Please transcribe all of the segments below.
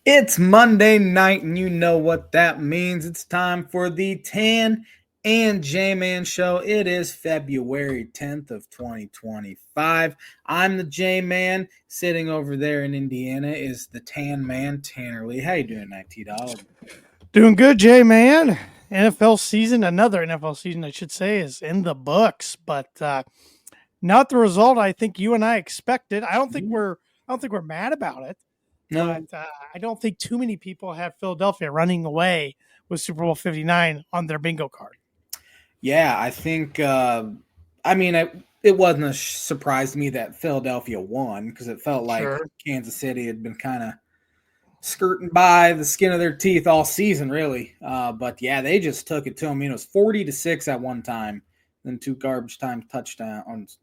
It's Monday night, and you know what that means. It's time for the Tan and J-Man Show. It is February 10th of 2025. I'm the J-Man. Sitting over there in Indiana is the Tan Man, Tanner Lee. How you doing tonight, T-Dog? Doing good, Jay, man. NFL season, another NFL season, I should say, is in the books, but not the result I think you and I expected. I don't think we're mad about it, but No. I don't think too many people had Philadelphia running away with Super Bowl 59 on their bingo card. Yeah, I think, it wasn't a surprise to me that Philadelphia won because it felt like Sure. Kansas City had been kind of skirting by the skin of their teeth all season, really. But yeah, they just took it to them. It was 40-6 at one time. Then two garbage time touchdowns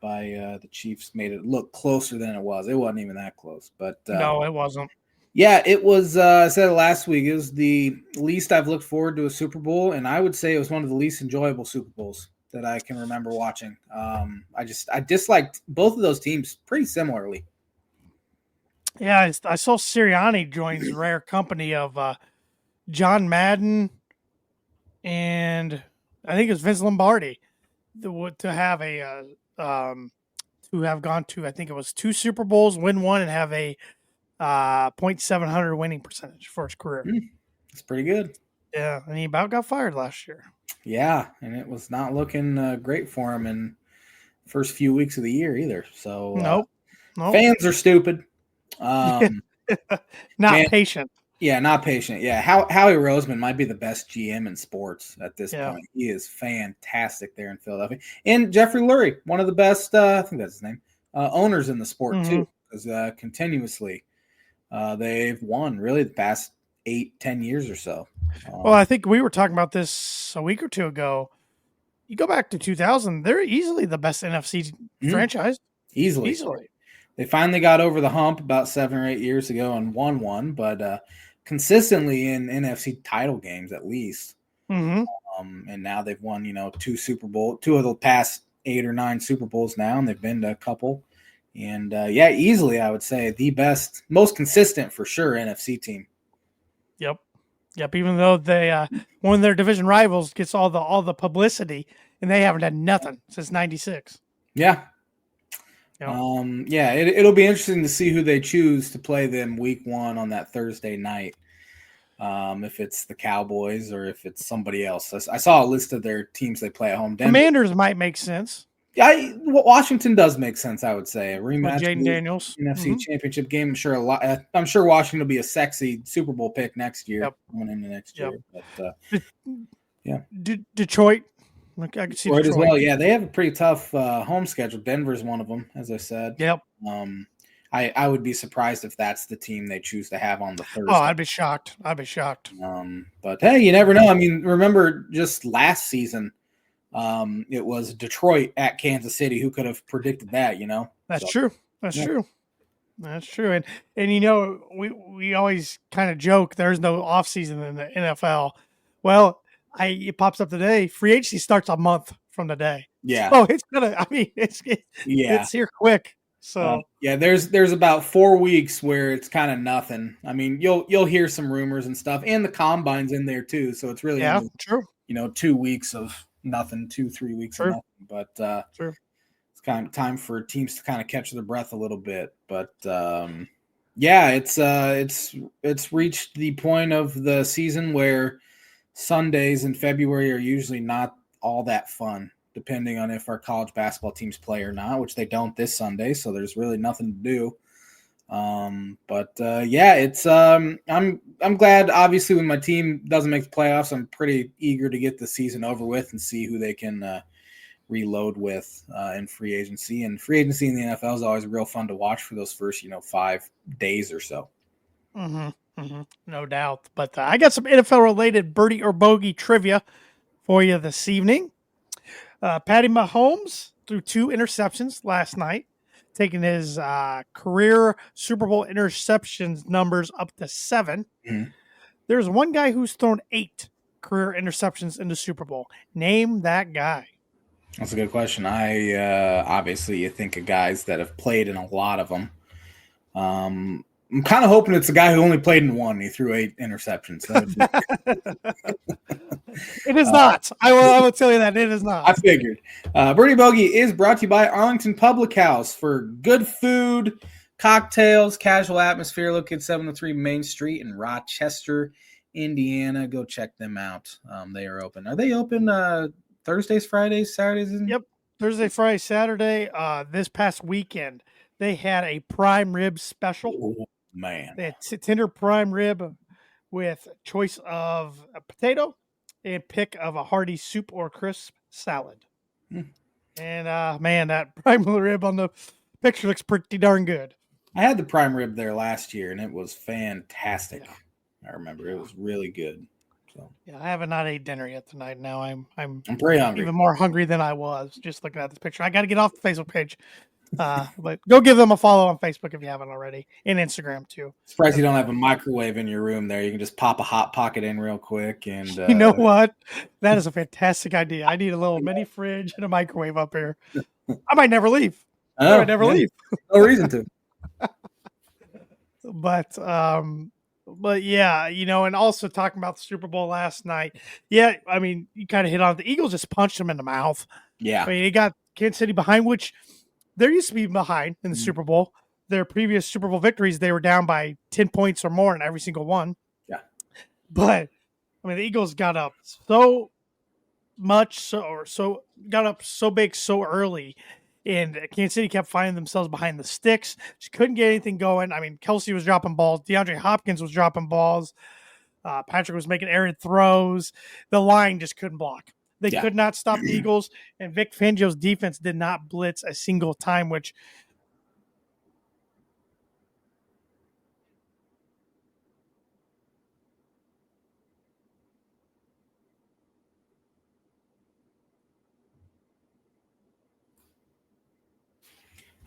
by the Chiefs made it look closer than it was. It wasn't even that close. But No, it wasn't. yeah, it was. I said it last week. It was the least I've looked forward to a Super Bowl, and I would say it was one of the least enjoyable Super Bowls that I can remember watching. I disliked both of those teams pretty similarly. Yeah, I saw Sirianni joins rare company of John Madden and I think it was Vince Lombardi to have to have gone to, I think it was two Super Bowls, win one, and have a .700 winning percentage for his career. It's pretty good. Yeah, and he about got fired last year. Yeah, and it was not looking great for him in the first few weeks of the year either. So Nope. fans are stupid. Um, Not man, patient. yeah, not patient. Yeah, Howie Roseman might be the best GM in sports at this point. He is fantastic there in Philadelphia. And Jeffrey Lurie, one of the best, I think that's his name, owners in the sport too, because continuously they've won really the past 8-10 years or so. Well, I think we were talking about this a week or two ago. You go back to 2000, they're easily the best NFC franchise. Easily. They finally got over the hump about 7 or 8 years ago and won one, but consistently in NFC title games at least. Mm-hmm. And now they've won, two of the past 8 or 9 Super Bowls now, and they've been to a couple. And easily I would say the best, most consistent for sure NFC team. Yep. Even though they one of their division rivals gets all the publicity, and they haven't had nothing since '96. Yeah. Yep. It'll be interesting to see who they choose to play them week 1 on that Thursday night. If it's the Cowboys or if it's somebody else. I saw a list of their teams they play at home. Denver. Commanders might make sense. Yeah, Washington does make sense. I would say a rematch, Jaden Daniels, NFC Championship game. I'm sure Washington will be a sexy Super Bowl pick next year. Coming into next year, but Detroit. I can see Detroit as well. Yeah, they have a pretty tough home schedule. Denver's one of them, as I said. Yep. I would be surprised if that's the team they choose to have on the Thursday. Oh, I'd be shocked. But hey, you never know. I mean, remember just last season. It was Detroit at Kansas City. Who could have predicted that? That's true. That's true. And we always kind of joke there's no off season in the NFL. Well, it pops up today. Free agency starts a month from today. Yeah. Oh, it's gonna. I mean, it's here quick. So there's about 4 weeks where it's kind of nothing. I mean, you'll hear some rumors and stuff, and the combine's in there too. So it's really true. 2 weeks of nothing, 2-3 weeks of nothing. But it's kind of time for teams to kind of catch their breath a little bit. But it's reached the point of the season where Sundays in February are usually not all that fun, depending on if our college basketball teams play or not, which they don't this Sunday. So there's really nothing to do. It's I'm glad. Obviously, when my team doesn't make the playoffs, I'm pretty eager to get the season over with and see who they can reload with in free agency. And free agency in the NFL is always real fun to watch for those first 5 days or so. No doubt. But I got some NFL related birdie or bogey trivia for you this evening. Patty Mahomes threw 2 interceptions last night, taking his career Super Bowl interceptions numbers up to 7. Mm-hmm. There's one guy who's thrown 8 career interceptions in the Super Bowl. Name that guy. That's a good question. Obviously you think of guys that have played in a lot of them. I'm kind of hoping it's a guy who only played in one. He threw 8 interceptions. So it is not. I will tell you that it is not. I figured. Birdie Bogey is brought to you by Arlington Public House for good food, cocktails, casual atmosphere. Located 703 Main Street in Rochester, Indiana. Go check them out. They are open. Are they open Thursdays, Fridays, Saturdays? Yep. Thursday, Friday, Saturday. This past weekend, they had a prime rib special. Oh, man. They had tender prime rib with choice of a potato and pick of a hearty soup or crisp salad. And man, that prime rib on the picture looks pretty darn good. I had the prime rib there last year, and it was fantastic. Yeah. I remember it was really good. So yeah, I haven't not ate dinner yet tonight. Now I'm pretty hungry, even more hungry than I was just looking at this picture. I got to get off the Facebook page. But go give them a follow on Facebook if you haven't already, and Instagram too. Surprised you don't have a microwave in your room there. You can just pop a Hot Pocket in real quick. And you know what? That is a fantastic idea. I need a little mini fridge and a microwave up here. I might never leave. I might never leave. No reason to. But yeah, and also talking about the Super Bowl last night. Yeah, I mean, you kind of hit on it. The Eagles just punched them in the mouth. Yeah. I mean, they got Kansas City behind, which they're used to be behind in the Super Bowl. Their previous Super Bowl victories, they were down by 10 points or more in every single one. Yeah. But, I mean, the Eagles got up so big so early. And Kansas City kept finding themselves behind the sticks. Just couldn't get anything going. I mean, Kelsey was dropping balls. DeAndre Hopkins was dropping balls. Patrick was making errant throws. The line just couldn't block. They could not stop the Eagles. And Vic Fangio's defense did not blitz a single time, which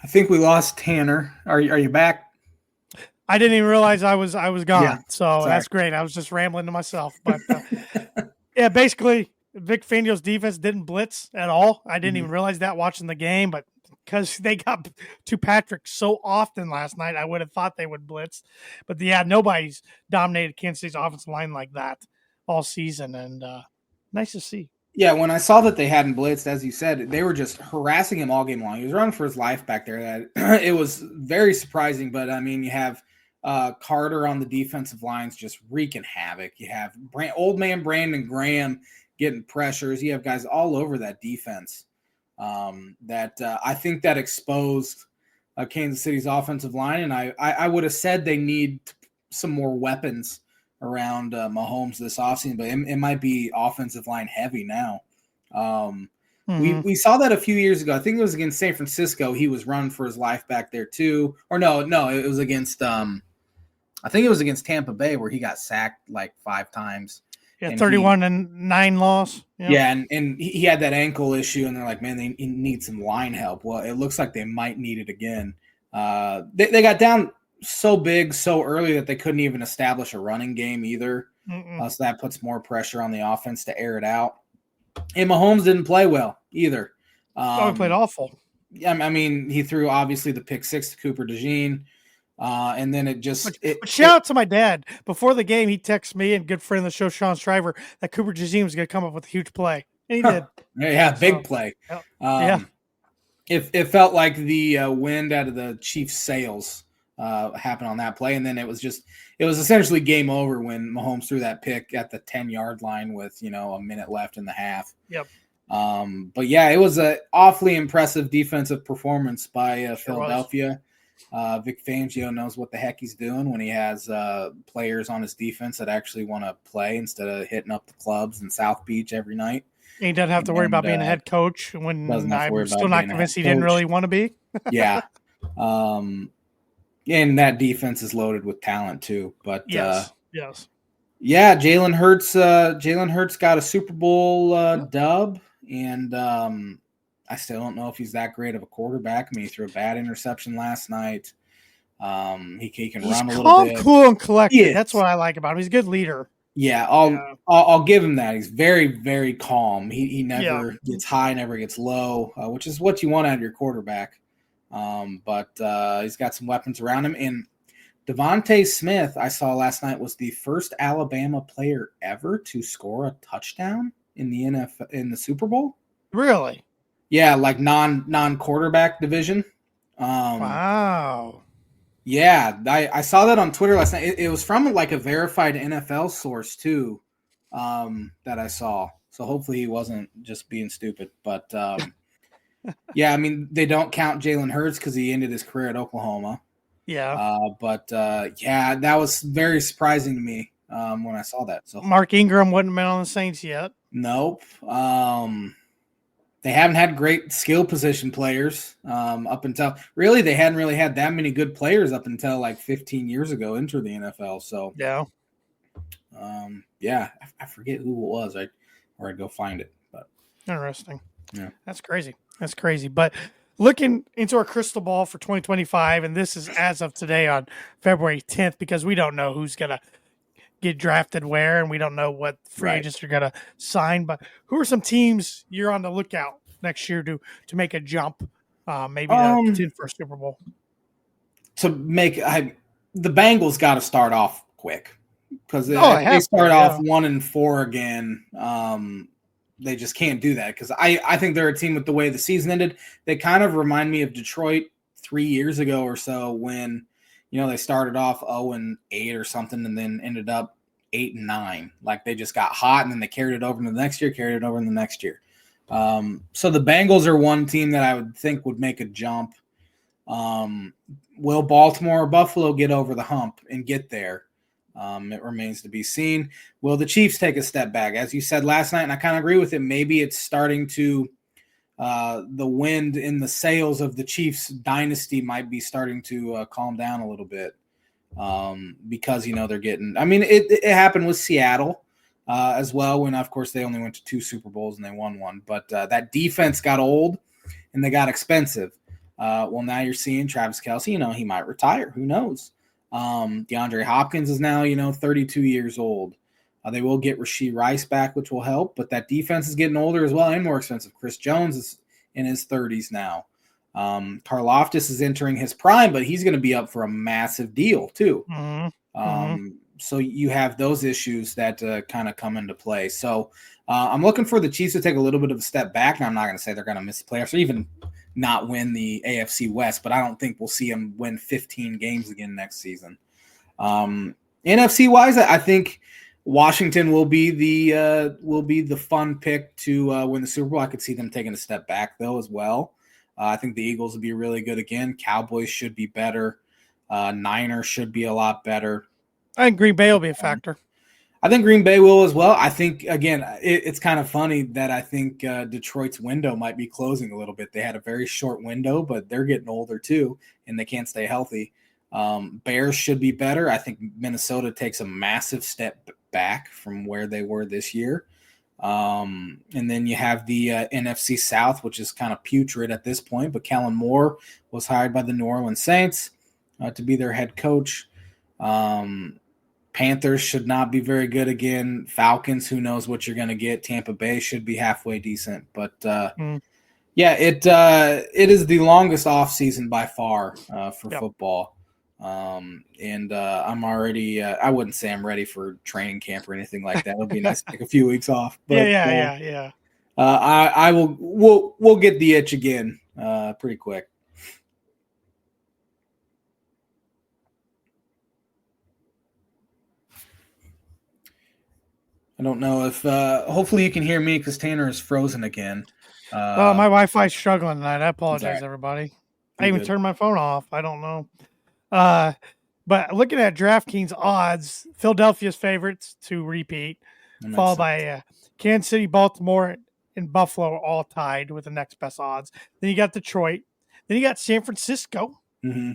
I think we lost Tanner. Are you back? I didn't even realize I was gone. Yeah, so sorry. That's great. I was just rambling to myself. But yeah, basically Vic Fangio's defense didn't blitz at all. I didn't even realize that watching the game, but because they got to Patrick so often last night, I would have thought they would blitz. But yeah, nobody's dominated Kansas City's offensive line like that all season, and nice to see. Yeah, when I saw that they hadn't blitzed, as you said, they were just harassing him all game long. He was running for his life back there. It was very surprising, but I mean, you have Carter on the defensive lines just wreaking havoc. You have old man Brandon Graham getting pressures. You have guys all over that defense that I think that exposed Kansas City's offensive line, and I would have said they need some more weapons around Mahomes this offseason, but it might be offensive line heavy now. We saw that a few years ago. I think it was against San Francisco. He was running for his life back there too. Or no, it was against I think it was against Tampa Bay where he got sacked like 5 times. Yeah, 31-9 loss. Yep. Yeah, and he had that ankle issue, and they're like, man, they need some line help. Well, it looks like they might need it again. They got down so big so early that they couldn't even establish a running game either. So that puts more pressure on the offense to air it out. And Mahomes didn't play well either. He played awful. I mean, he threw obviously the pick 6 to Cooper DeJean. And then it just shout out to my dad. Before the game, he texted me and good friend of the show, Sean Shriver, that Cooper DeJean was going to come up with a huge play. And he did. Yeah, big play. Yeah. It felt like the wind out of the Chiefs' sails happened on that play, and then it was essentially game over when Mahomes threw that pick at the 10-yard line with a minute left in the half. Yep. But yeah, it was an awfully impressive defensive performance by Philadelphia. Vic Fangio knows what the heck he's doing when he has players on his defense that actually want to play instead of hitting up the clubs in South Beach every night. He doesn't have to worry about being a head coach when I'm still not convinced he didn't really want to be. Yeah. And that defense is loaded with talent too. But yes. Yeah, Jalen Hurts got a Super Bowl dub, and I still don't know if he's that great of a quarterback. I mean, he threw a bad interception last night. He can run a little bit. Cool, and collected. That's what I like about him. He's a good leader. Yeah, I'll give him that. He's very, very calm. He never gets high, never gets low, which is what you want out of your quarterback. But he's got some weapons around him. And Devontae Smith, I saw last night, was the first Alabama player ever to score a touchdown in the in the Super Bowl. Really? Yeah, like non quarterback division. Wow. Yeah, I saw that on Twitter last night. It was from like a verified NFL source too, that I saw. So hopefully he wasn't just being stupid. But yeah, I mean they don't count Jalen Hurts because he ended his career at Oklahoma. Yeah. But yeah, that was very surprising to me when I saw that. So Mark Ingram wouldn't been on the Saints yet. nope. They haven't had great skill position players up until really they hadn't really had that many good players up until like 15 years ago into the NFL. So Yeah. Yeah, I forget who it was. I'd go find it. But Interesting. yeah, That's crazy. That's crazy. But looking into our crystal ball for 2025, and this is as of today on February 10th, because we don't know who's going to get drafted where, and we don't know what free agents are going to sign. But who are some teams you're on the lookout next year to make a jump, maybe to contend for a Super Bowl? To make the Bengals got to start off quick because they start off 1-4 again. They just can't do that because I think they're a team with the way the season ended. They kind of remind me of Detroit 3 years ago or so when, they started off 0-8 or something and then ended up 8-9. Like they just got hot and then they carried it over into the next year, So the Bengals are one team that I would think would make a jump. Will Baltimore or Buffalo get over the hump and get there? It remains to be seen. Will the Chiefs take a step back? As you said last night, and I kind of agree with it, maybe it's starting to the wind in the sails of the Chiefs dynasty might be starting to calm down a little bit because, they're getting – I mean, it happened with Seattle as well when, of course, they only went to 2 Super Bowls and they won one. But that defense got old and they got expensive. Well, now you're seeing Travis Kelce, he might retire. Who knows? DeAndre Hopkins is now, 32 years old. They will get Rashee Rice back, which will help, but that defense is getting older as well and more expensive. Chris Jones is in his 30s now. Karlaftis is entering his prime, but he's going to be up for a massive deal too. So you have those issues that kind of come into play. So I'm looking for the Chiefs to take a little bit of a step back. Now, I'm not going to say they're going to miss the playoffs or even not win the AFC West, but I don't think we'll see them win 15 games again next season. NFC wise, I think Washington will be the fun pick to win the Super Bowl. I could see them taking a step back though as well. I think the Eagles will be really good again. Cowboys should be better. Niners should be a lot better. I think Green Bay will be a factor. I think Green Bay will as well. I think, again, it's kind of funny that I think Detroit's window might be closing a little bit. They had a very short window, but they're getting older too, and they can't stay healthy. Bears should be better. I think Minnesota takes a massive step back from where they were this year. And then you have the NFC South, which is kind of putrid at this point, but Kellen Moore was hired by the New Orleans Saints to be their head coach. Panthers should not be very good again. Falcons, who knows what you're going to get. Tampa Bay should be halfway decent. But, yeah, it is the longest offseason by far for football. And I'm already I wouldn't say I'm ready for training camp or anything like that. It'll be nice to take a few weeks off. But, yeah. We'll get the itch again pretty quick. I don't know if hopefully you can hear me because Tanner is frozen again. My Wi-Fi's struggling tonight. I apologize, everybody. I even good. turned my phone off. I don't know. But looking at DraftKings odds, Philadelphia's favorites to repeat, followed by Kansas City, Baltimore, and Buffalo all tied with the next best odds. Then you got Detroit. Then you got San Francisco. Mm-hmm.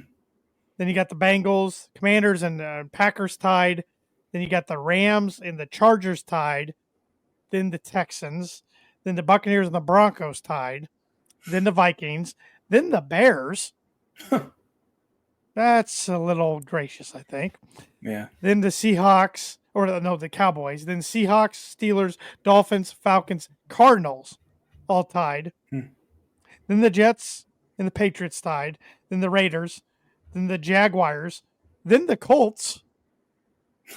Then you got the Bengals, Commanders, and Packers tied. Then you got the Rams and the Chargers tied. Then the Texans. Then the Buccaneers and the Broncos tied. Then the Vikings. Then the Bears. That's a little gracious, I think. Yeah. Then the Seahawks, the Cowboys. Then Seahawks, Steelers, Dolphins, Falcons, Cardinals, all tied. Then the Jets and the Patriots tied. Then the Raiders. Then the Jaguars. then the Colts,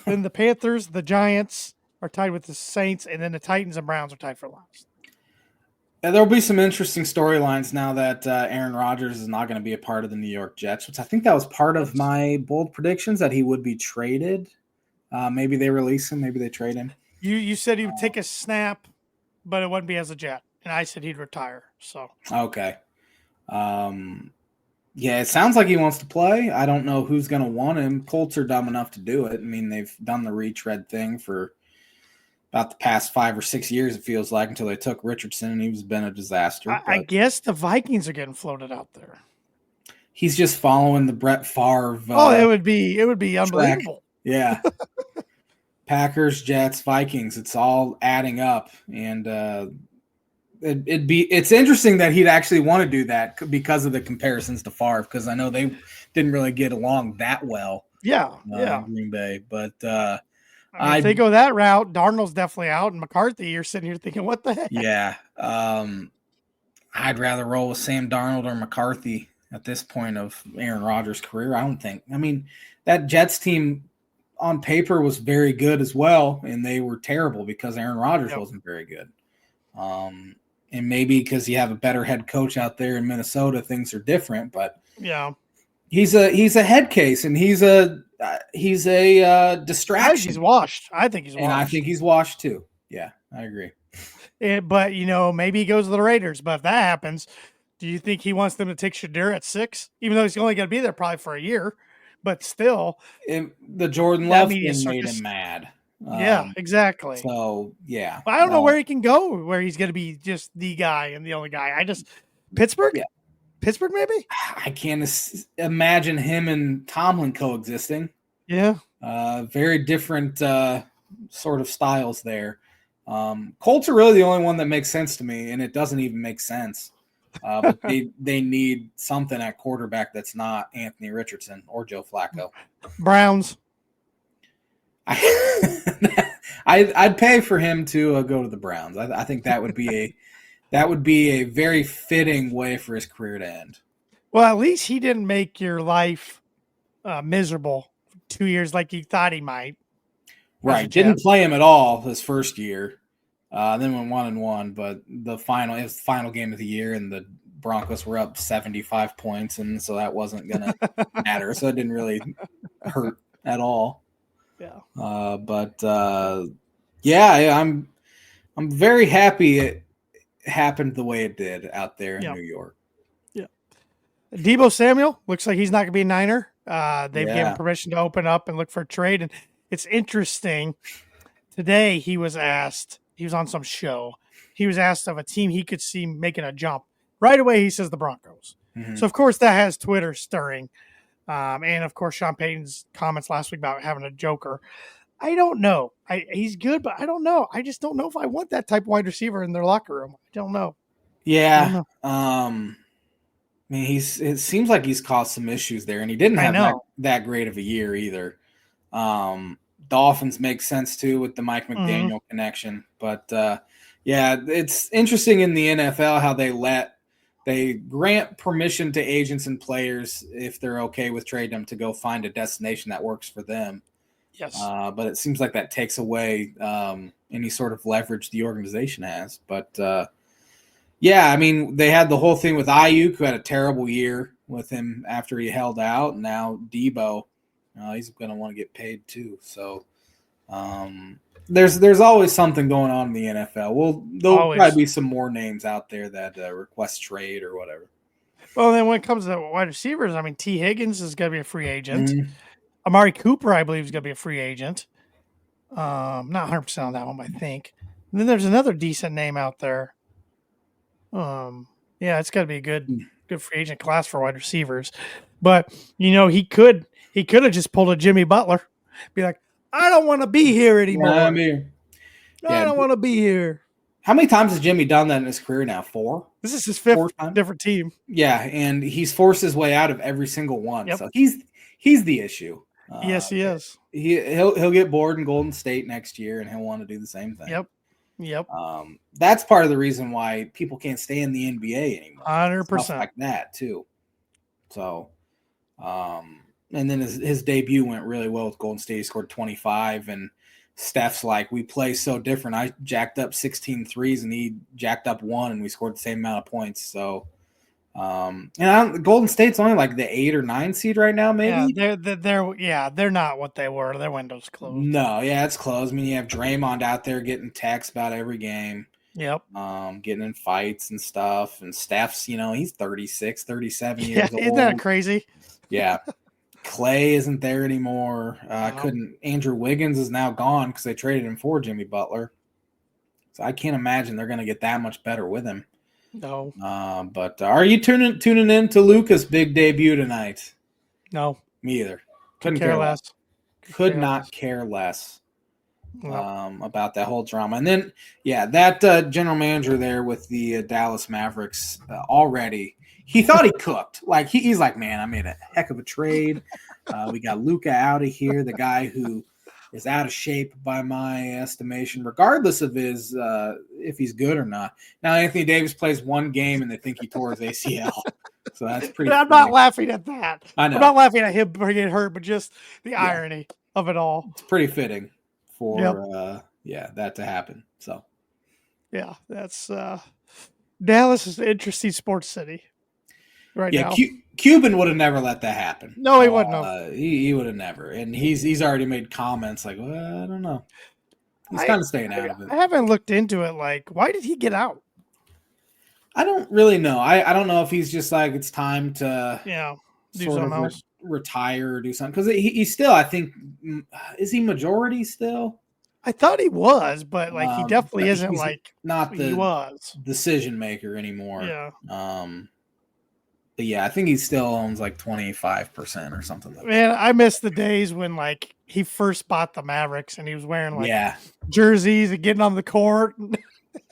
then the Panthers, the Giants are tied with the Saints, and then the Titans and Browns are tied for last. There'll be some interesting storylines now that Aaron Rodgers is not going to be a part of the New York Jets, which I think that was part of my bold predictions that he would be traded. Maybe they release him. Maybe they trade him. You said he would take a snap, but it wouldn't be as a Jet. And I said he'd retire. So okay. Yeah, it sounds like he wants to play. I don't know who's going to want him. Colts are dumb enough to do it. I mean, they've done the retread thing for about the past 5 or 6 years, it feels like, until they took Richardson, and he's been a disaster. I guess the Vikings are getting floated out there. He's just following the Brett Favre. It would be unbelievable. Yeah. Packers, Jets, Vikings. It's all adding up, and it's interesting that he'd actually want to do that because of the comparisons to Favre, because I know they didn't really get along that well. Yeah, in Green Bay, but if they go that route, Darnold's definitely out, and McCarthy, you're sitting here thinking, what the heck? Yeah, I'd rather roll with Sam Darnold or McCarthy at this point of Aaron Rodgers' career. I mean, that Jets team on paper was very good as well, and they were terrible because Aaron Rodgers wasn't very good. And maybe because you have a better head coach out there in Minnesota, things are different. But yeah, he's a head case, and he's a distraction. I think he's washed. And I think he's washed too. Yeah, I agree. But maybe he goes to the Raiders. But if that happens, do you think he wants them to take Shadur at 6, even though he's only going to be there probably for a year? But still, the Jordan Love thing made him mad. Yeah, exactly. So yeah, I don't know where he can go, where he's going to be just the guy and the only guy. Pittsburgh. Yeah. Pittsburgh, maybe? I can't imagine him and Tomlin coexisting. Yeah. Very different sort of styles there. Colts are really the only one that makes sense to me, and it doesn't even make sense. But they need something at quarterback that's not Anthony Richardson or Joe Flacco. Browns. I'd pay for him to go to the Browns. I think that would be a very fitting way for his career to end. Well, at least he didn't make your life miserable for 2 years like you thought he might. Right. Didn't play him at all his first year. Then went 1-1, but it was the final game of the year, and the Broncos were up 75 points, and so that wasn't going to matter. So it didn't really hurt at all. Yeah. I'm very happy it happened the way it did out there in New York. Yeah. Deebo Samuel looks like he's not going to be a Niner. They've given permission to open up and look for a trade, and it's interesting. Today he was on some show. He was asked of a team he could see making a jump. Right away, he says the Broncos. Mm-hmm. So, of course, that has Twitter stirring. And, of course, Sean Payton's comments last week about having a joker. I don't know. He's good, but I don't know. I just don't know if I want that type of wide receiver in their locker room. I don't know. Yeah. I mean, it seems like he's caused some issues there, and he didn't have that great of a year either. Dolphins make sense too with the Mike McDaniel connection, but it's interesting in the NFL how they grant permission to agents and players if they're okay with trading them to go find a destination that works for them. Yes, but it seems like that takes away any sort of leverage the organization has. But I mean, they had the whole thing with Ayuk, who had a terrible year with him after he held out. And now Deebo. He's going to want to get paid too. So there's always something going on in the NFL. There'll probably be some more names out there that request trade or whatever. Well, then when it comes to wide receivers, I mean, T. Higgins is going to be a free agent. Mm-hmm. Amari Cooper, I believe, is going to be a free agent. Not 100% on that one, I think. And then there's another decent name out there. It's got to be a good free agent class for wide receivers. But, he could have just pulled a Jimmy Butler. Be like, I don't want to be here anymore. I don't want to be here. How many times has Jimmy done that in his career now? 4? This is his 5th different team. Yeah, and he's forced his way out of every single one. Yep. So he's the issue. Yes, he is. He'll get bored in Golden State next year, and he'll want to do the same thing. Yep. That's part of the reason why people can't stay in the NBA anymore. 100%. Stuff like that too. So, and then his debut went really well with Golden State. He scored 25, and Steph's like, we play so different. I jacked up 16 threes, and he jacked up 1, and we scored the same amount of points. So, Golden State's only like the 8 or 9 seed right now, maybe. Yeah, they're not what they were. Their window's closed. No, yeah, it's closed. I mean, you have Draymond out there getting texts about every game. Yep. Getting in fights and stuff. And Steph's, he's 36, 37 years old. Isn't that crazy? Yeah. Clay isn't there anymore. Andrew Wiggins is now gone because they traded him for Jimmy Butler. So I can't imagine they're going to get that much better with him. No. But are you tuning in to Luka's big debut tonight? No. Me either. Couldn't care less. Could not care less about that whole drama. And then, that general manager there with the Dallas Mavericks already – he thought he cooked. Like he's like, man, I made a heck of a trade. We got Luka out of here, the guy who is out of shape by my estimation, regardless of his if he's good or not. Now Anthony Davis plays one game and they think he tore his ACL, so that's pretty. But I'm not laughing at that. I know. I'm not laughing at him getting hurt, but just the irony of it all. It's pretty fitting for that to happen. So yeah, that's Dallas is an interesting sports city. Right now. Cuban would have never let that happen. No, he wouldn't have. He would have never. And he's already made comments like, well, I don't know. He's kind of staying out of it. I haven't looked into it. Like, why did he get out? I don't really know. I don't know if he's just like, it's time to do something else. Retire or do something. Because he's still, I think, is he majority still? I thought he was, but like he definitely isn't like not he was decision maker anymore. Yeah. But yeah, I think he still owns like 25% or something like that. Man, I miss the days when like he first bought the Mavericks and he was wearing like jerseys and getting on the court.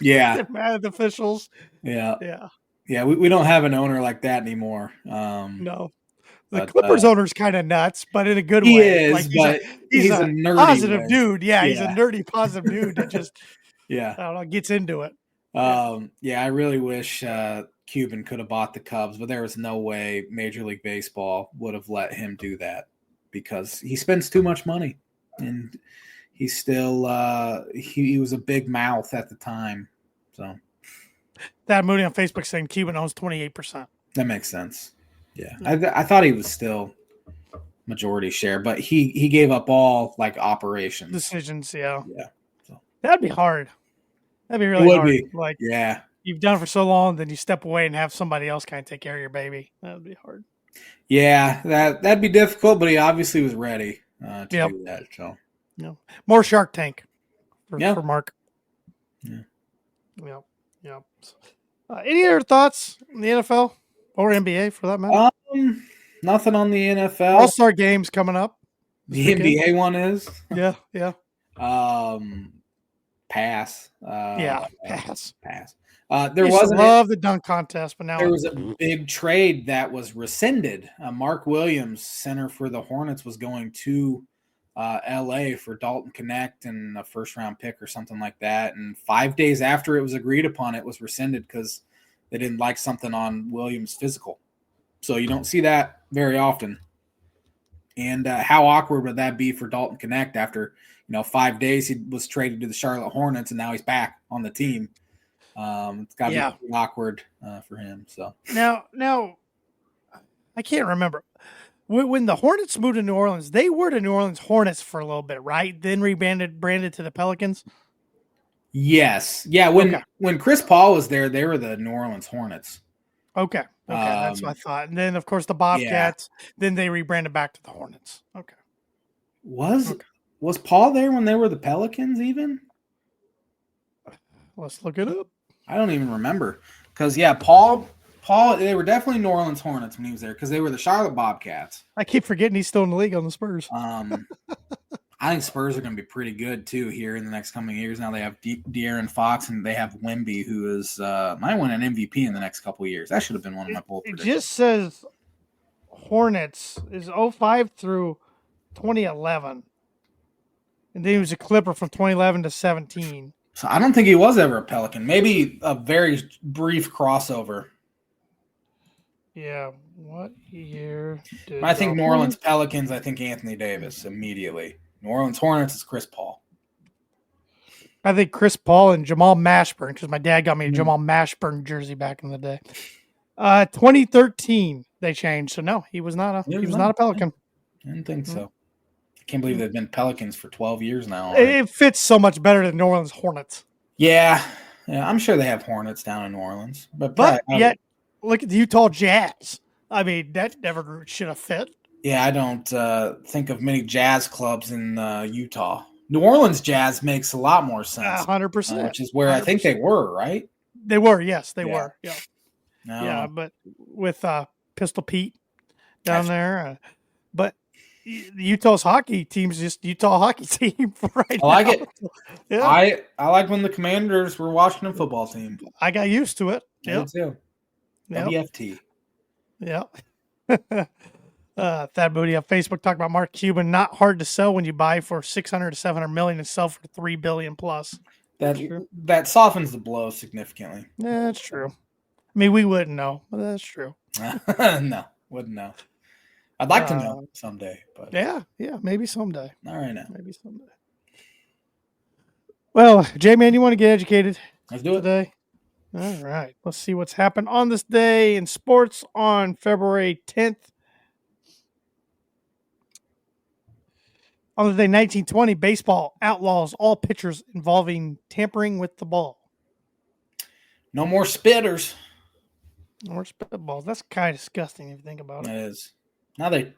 Yeah. Mad at the officials. Yeah. Yeah. Yeah, we don't have an owner like that anymore. No. The Clippers owner's kind of nuts, but in a good way. He is, like but he's a nerdy positive dude. Yeah, he's a nerdy positive dude that just I don't know, gets into it. I really wish Cuban could have bought the Cubs, but there was no way Major League Baseball would have let him do that because he spends too much money, and he's still he was a big mouth at the time. So that Moody on Facebook saying Cuban owns 28%. That makes sense. Yeah, I thought he was still majority share, but he gave up all like operations decisions. Yeah. So that'd be hard. That'd be really hard. Like you've done it for so long, then you step away and have somebody else kind of take care of your baby. That would be hard. Yeah, that'd be difficult, but he obviously was ready to do that. So more Shark Tank for Mark. Yeah. Yep. Any other thoughts on the NFL or NBA for that matter? Nothing on the NFL. All-Star games coming up. The NBA one is. Yeah. Pass. Pass. There was the dunk contest, but now there was a big trade that was rescinded. Mark Williams, center for the Hornets, was going to LA for Dalton Connect and a first-round pick or something like that. And 5 days after it was agreed upon, it was rescinded because they didn't like something on Williams' physical. So you don't see that very often. And how awkward would that be for Dalton Connect after 5 days he was traded to the Charlotte Hornets and now he's back on the team? It's got to be awkward for him. So now I can't remember when the Hornets moved to New Orleans. They were the New Orleans Hornets for a little bit, right? Then branded to the Pelicans. Yes, yeah. When Chris Paul was there, they were the New Orleans Hornets. Okay, that's what I thought. And then of course the Bobcats. Then they rebranded back to the Hornets. Okay. Was Paul there when they were the Pelicans even? Let's look it up. I don't even remember. Because, Paul, they were definitely New Orleans Hornets when he was there because they were the Charlotte Bobcats. I keep forgetting he's still in the league on the Spurs. I think Spurs are going to be pretty good, too, here in the next coming years. Now they have De'Aaron Fox and they have Wemby, who is might win an MVP in the next couple of years. That should have been one of my bold predictions. It just says Hornets is 05 through 2011. And then he was a Clipper from 2011 to 17. So I don't think he was ever a Pelican. Maybe a very brief crossover. Yeah. What year did I think the New Orleans Pelicans, I think Anthony Davis immediately. New Orleans Hornets is Chris Paul. I think Chris Paul and Jamal Mashburn, because my dad got me a Jamal Mashburn jersey back in the day. 2013 they changed, so no, he was not a Pelican. I didn't think so. I can't believe they've been Pelicans for 12 years now. It fits so much better than New Orleans Hornets. Yeah, I'm sure they have Hornets down in New Orleans, but yet look at the Utah Jazz. I mean, that never should have fit. Yeah, I don't think of many jazz clubs in Utah. New Orleans Jazz makes a lot more sense. 100%. Which is where 100%. I think they were, right? They were, yes, they were. Yeah. No. Yeah, but with Pistol Pete down there. But Utah's hockey team's just Utah hockey team right now. I like it. Yeah. I like when the Commanders were Washington football team. I got used to it. Yeah, too. WFT. Yeah. Thad Booty on Facebook talked about Mark Cuban. Not hard to sell when you buy for 600 to 700 million and sell for 3 billion plus. That softens the blow significantly. Yeah, that's true. I mean, we wouldn't know, but that's true. No, wouldn't know. I'd like to know someday, but yeah, maybe someday. Not right now. Maybe someday. Well, J-Man, you want to get educated? Let's do it today. All right. Let's see what's happened on this day in sports on February 10th. On the day 1920, baseball outlaws all pitchers involving tampering with the ball. No more spitters. No more spitballs. That's kind of disgusting if you think about it. It is. Now they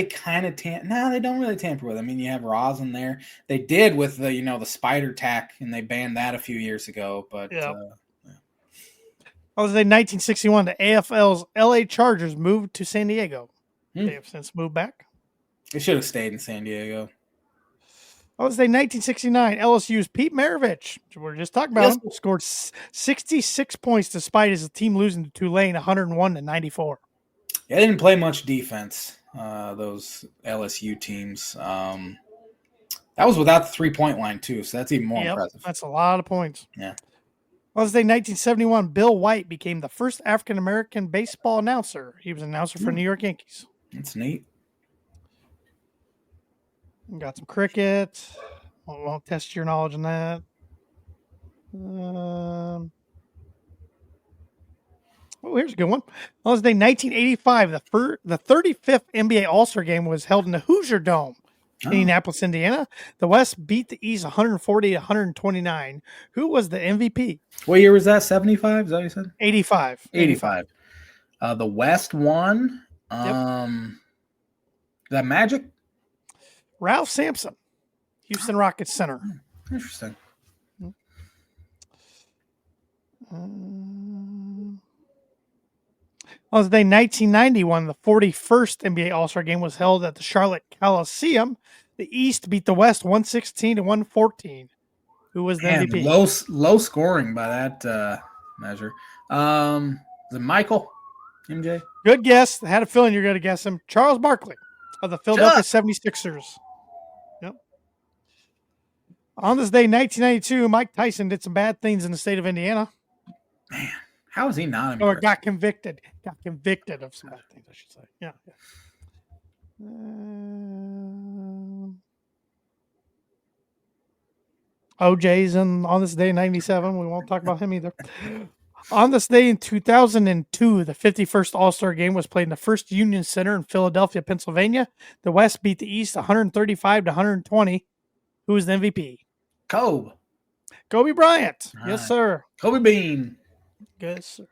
kind of they don't really tamper with it. I mean, you have rosin there. They did with the spider tack, and they banned that a few years ago. But On the day 1961, the AFL's LA Chargers moved to San Diego. They have since moved back. They should have stayed in San Diego. On this day, 1969, LSU's Pete Maravich, which we're just talking about, scored 66 points despite his team losing to Tulane 101-94. Yeah, they didn't play much defense, those LSU teams. That was without the 3-point line, too, so that's even more impressive. That's a lot of points. Yeah. On this day, 1971, Bill White became the first African-American baseball announcer. He was an announcer for New York Yankees. That's neat. Got some cricket. Won't test your knowledge on that. Here's a good one. On this day, 1985, the 35th NBA All-Star Game was held in the Hoosier Dome, Indianapolis, Indiana. The West beat the East 140-129. Who was the MVP? What year was that? 75? Is that what you said? 85. 85. The West won. That Magic? Ralph Sampson, Houston Rockets center. Interesting. On the day 1991, the 41st NBA All-Star Game was held at the Charlotte Coliseum. The East beat the West 116-114. Who was the MVP? Low scoring by that measure. Is it Michael? MJ? Good guess. I had a feeling you're going to guess him. Charles Barkley of the Philadelphia 76ers. Yep. On this day, 1992, Mike Tyson did some bad things in the state of Indiana. Man, how is he not? Or got convicted. Got convicted of some bad things, I should say. Yeah. OJ's on this day, 97. We won't talk about him either. On this day in 2002, the 51st All-Star Game was played in the First Union Center in Philadelphia, Pennsylvania. The West beat the East 135-120. Who was the MVP? Kobe Bryant. Yes, sir. Kobe Bean. Yes, sir.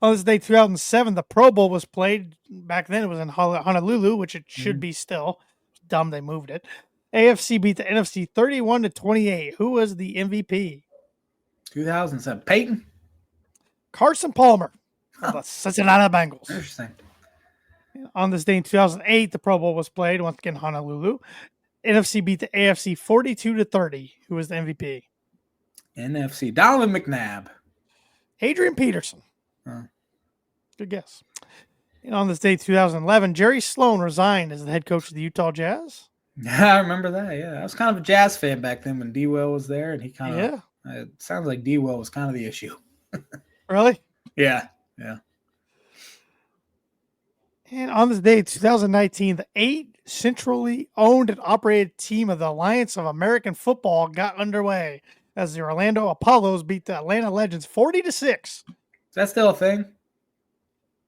On this day, 2007, the Pro Bowl was played. Back then, it was in Honolulu, which it should be still. It's dumb they moved it. AFC beat the NFC 31-28. Who was the MVP? 2007. Peyton? Carson Palmer of the Cincinnati Bengals. Interesting. On this day in 2008, the Pro Bowl was played, once again, Honolulu. NFC beat the AFC 42-30. Who was the MVP? NFC. Donovan McNabb. Adrian Peterson. Good guess. And on this day, 2011, Jerry Sloan resigned as the head coach of the Utah Jazz. I remember that, yeah. I was kind of a Jazz fan back then when D-Well was there, and he kind of it sounds like D-Well was kind of the issue. Really? Yeah. And on this day, 2019, the 8 centrally owned and operated team of the Alliance of American Football got underway as the Orlando Apollos beat the Atlanta Legends 40-6. Is that still a thing?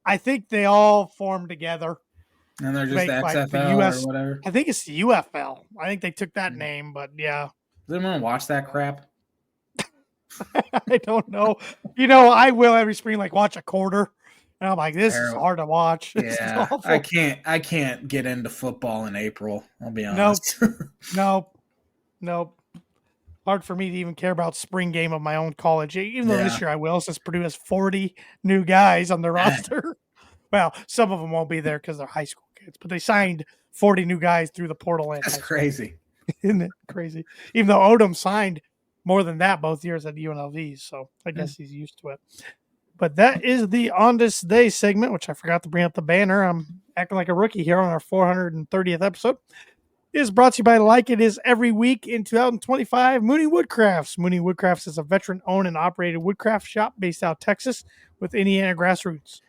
I think they all formed together. And they're just the XFL or whatever. I think it's the UFL. I think they took that name, but yeah. Does anyone watch that crap? I don't know. I will every spring watch a quarter. And I'm like, this is hard to watch. Yeah, I can't get into football in April. I'll be honest. Nope. Hard for me to even care about spring game of my own college. Even though this year I will, since Purdue has 40 new guys on their roster. Well, some of them won't be there because they're high school kids, but they signed 40 new guys through the portal. That's crazy. Isn't it crazy? Even though Odom signed more than that both years at UNLV, so I guess he's used to it. But that is the On This Day segment, which I forgot to bring up the banner. I'm acting like a rookie here on our 430th episode. It is brought to you by, like it is every week in 2025, Mooney Woodcrafts. Mooney Woodcrafts is a veteran-owned and operated woodcraft shop based out of Texas with Indiana grassroots.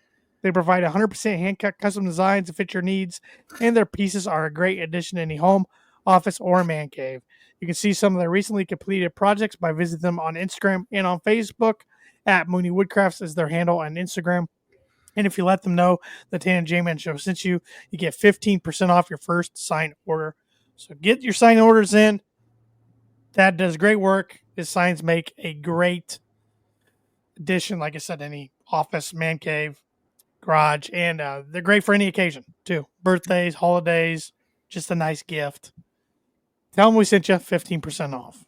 They provide 100% hand-cut custom designs to fit your needs, and their pieces are a great addition to any home, office, or man cave. You can see some of their recently completed projects by visiting them on Instagram and on Facebook. At Mooney Woodcrafts is their handle on Instagram. And if you let them know the Tan and J-Man Show sent you, you get 15% off your first sign order. So get your sign orders in. That does great work. His signs make a great addition, like I said, any office, man cave, garage, and they're great for any occasion, too. Birthdays, holidays, just a nice gift. Tell them we sent you 15% off.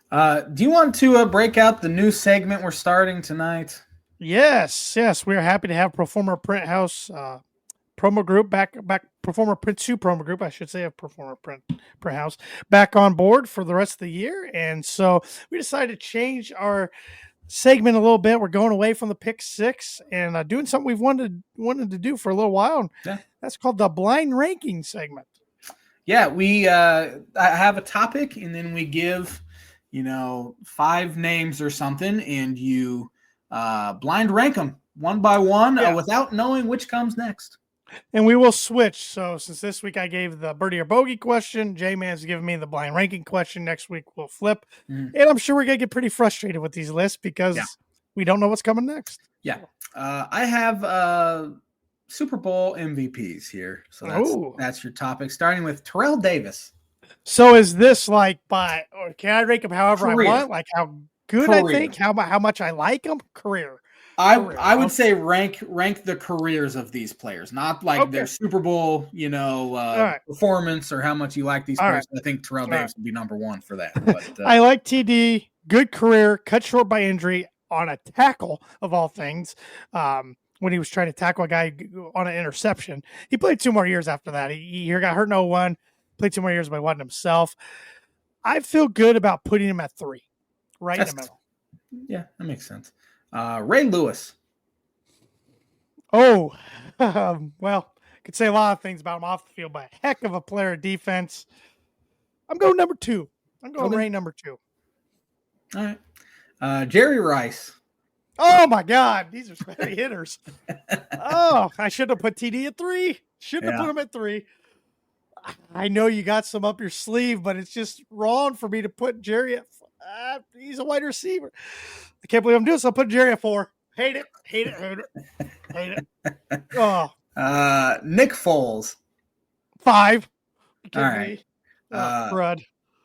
Do you want to break out the new segment we're starting tonight? Yes. We're happy to have Performer Print House promo group back. Performer Print 2 promo group, I should say, of Performer Print House back on board for the rest of the year. And so we decided to change our segment a little bit. We're going away from the Pick Six and doing something we've wanted to do for a little while. Yeah. That's called the Blind Ranking segment. Yeah, we have a topic, and then we give 5 names or something, and you blind rank them one by one without knowing which comes next. And we will switch. So since this week I gave the birdie or bogey question, J-Man's giving me the blind ranking question. Next week we'll flip. And I'm sure we're going to get pretty frustrated with these lists because we don't know what's coming next. Yeah. I have Super Bowl MVPs here. So that's your topic, starting with Terrell Davis. So is this or can I rank them however career. I want? Like how good career. I think, how much I like them? Career. I would say rank the careers of these players, not their Super Bowl, performance or how much you like these players. Right. I think Terrell Davis would be number 1 for that. But, I like TD, good career, cut short by injury on a tackle of all things. When he was trying to tackle a guy on an interception, he played 2 more years after that. He got hurt in 2001, played 2 more years, but he wasn't himself. I feel good about putting him at 3, in the middle. Yeah, that makes sense. Ray Lewis. Well, could say a lot of things about him off the field, but a heck of a player of defense. I'm going number 2. I'm going Ray number 2. All right. Jerry Rice. Oh my God, these are heavy hitters. I should have put TD at 3. Shouldn't have put him at 3. I know you got some up your sleeve, but it's just wrong for me to put Jerry at. He's a wide receiver. I can't believe I'm doing this. I'll put Jerry at 4. Hate it. Oh. Nick Foles. 5. All right. Crud.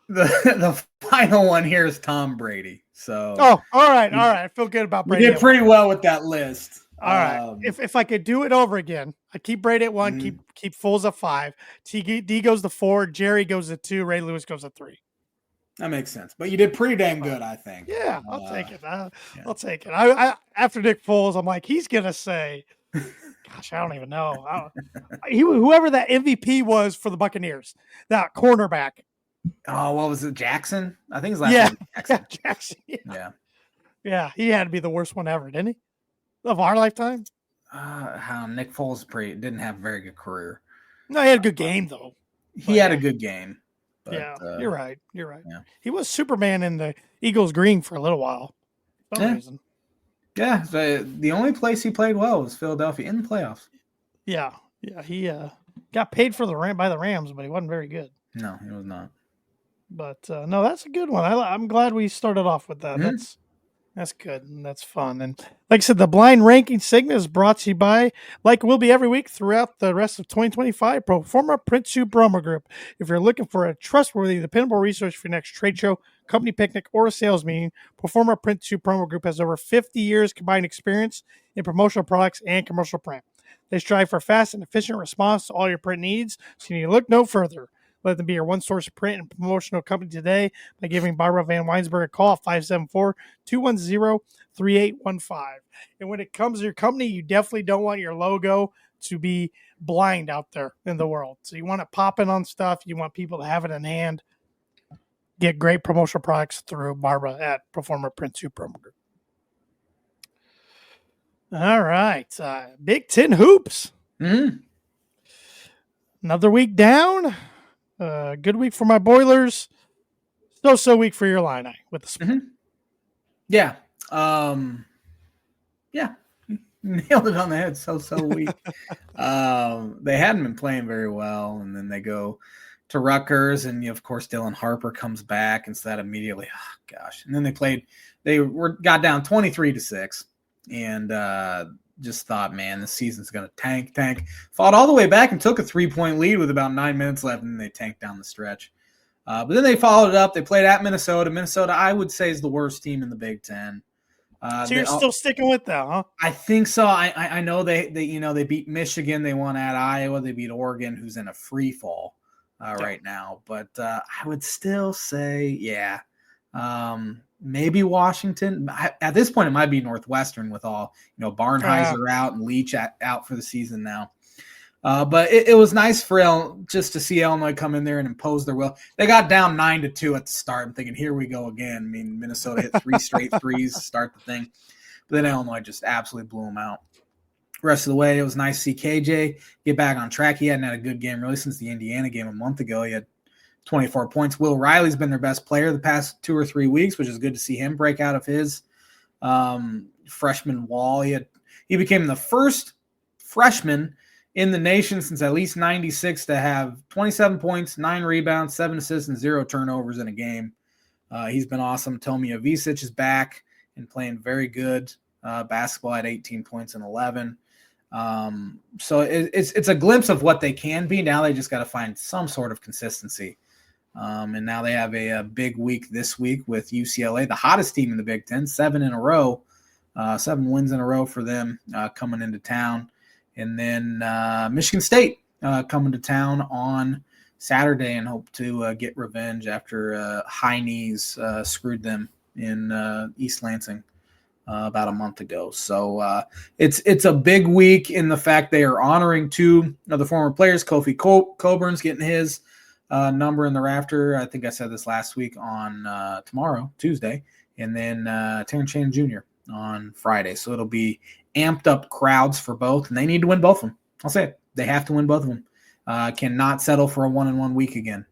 The final one here is Tom Brady. So. Oh, all right. I feel good about Brady. You did pretty well with that list. All right. If I could do it over again, I keep Brady at 1, keep Foles at 5. D goes to 4, Jerry goes to 2, Ray Lewis goes to 3. That makes sense. But you did pretty damn good, I think. Yeah, I'll take it. I'll take it. I after Nick Foles, I'm like, he's going to say, gosh, I don't even know. Whoever that MVP was for the Buccaneers, that cornerback. Oh, what was it? Jackson? I think his last name was Jackson. Yeah, Jackson. Yeah, he had to be the worst one ever, didn't he? Of our lifetime? How Nick Foles didn't have a very good career. No, he had a good game, though. He had a good game. But, you're right. Yeah. He was Superman in the Eagles green for a little while. For some reason. Yeah, the only place he played well was Philadelphia in the playoffs. Yeah. He got paid for by the Rams, but he wasn't very good. No, he was not. But no, that's a good one. I'm glad we started off with that. Mm-hmm. That's good and that's fun. And like I said, the blind ranking segment is brought to you by, like it will be every week throughout the rest of 2025, Proforma Print Soup Promo Group. If you're looking for a trustworthy, dependable resource for your next trade show, company picnic, or a sales meeting, Proforma Print Soup Promo Group has over 50 years combined experience in promotional products and commercial print. They strive for fast and efficient response to all your print needs, so you need to look no further. Let them be your one source of print and promotional company today by giving Barbara Van Weinsberg a call at 574-210-3815. And when it comes to your company, you definitely don't want your logo to be blind out there in the world. So you want it popping on stuff. You want people to have it in hand. Get great promotional products through Barbara at Proforma Print Soup Promo Group. All right. Big Ten Hoops. Mm-hmm. Another week down. Good week for my Boilers. So week for your Illini with the split. Mm-hmm. Yeah. Yeah. Nailed it on the head. So weak. They hadn't been playing very well, and then they go to Rutgers, and of course Dylan Harper comes back, and so that immediately, and then they got down 23-6, and just thought, man, this season's gonna tank. Fought all the way back and took a 3-point lead with about 9 minutes left, and they tanked down the stretch. But then they followed it up. They played at Minnesota. Minnesota, I would say, is the worst team in the Big Ten. So you're still sticking with that, huh? I think so. I know they beat Michigan. They won at Iowa. They beat Oregon, who's in a free fall right now. But I would still say, maybe Washington. At this point, it might be Northwestern with all Barnheiser out and Leach out for the season now. But it was nice for just to see Illinois come in there and impose their will. They got down 9-2 at the start. I'm thinking, here we go again. I mean, Minnesota hit 3 straight threes to start the thing. But then Illinois just absolutely blew them out. The rest of the way, it was nice to see KJ get back on track. He hadn't had a good game really since the Indiana game a month ago. He had 24 points. Will Riley's been their best player the past 2 or 3 weeks, which is good to see him break out of his freshman wall. He became the first freshman in the nation since at least 96 to have 27 points, 9 rebounds, 7 assists, and 0 turnovers in a game. He's been awesome. Tomija Visic is back and playing very good basketball at 18 points and 11. So it's a glimpse of what they can be. Now they just got to find some sort of consistency. And now they have a big week this week with UCLA, the hottest team in the Big Ten, 7 in a row, 7 wins in a row for them coming into town. And then Michigan State coming to town on Saturday and hope to get revenge after High Knees screwed them in East Lansing about a month ago. So it's a big week in the fact they are honoring 2 of the former players. Kofi Coburn's getting his number in the rafter. I think I said this last week on tomorrow, Tuesday. And then Terrence Shannon Jr. on Friday. So it'll be amped up crowds for both, and they need to win both of them. I'll say it. They have to win both of them. Cannot settle for a 1-1 week again.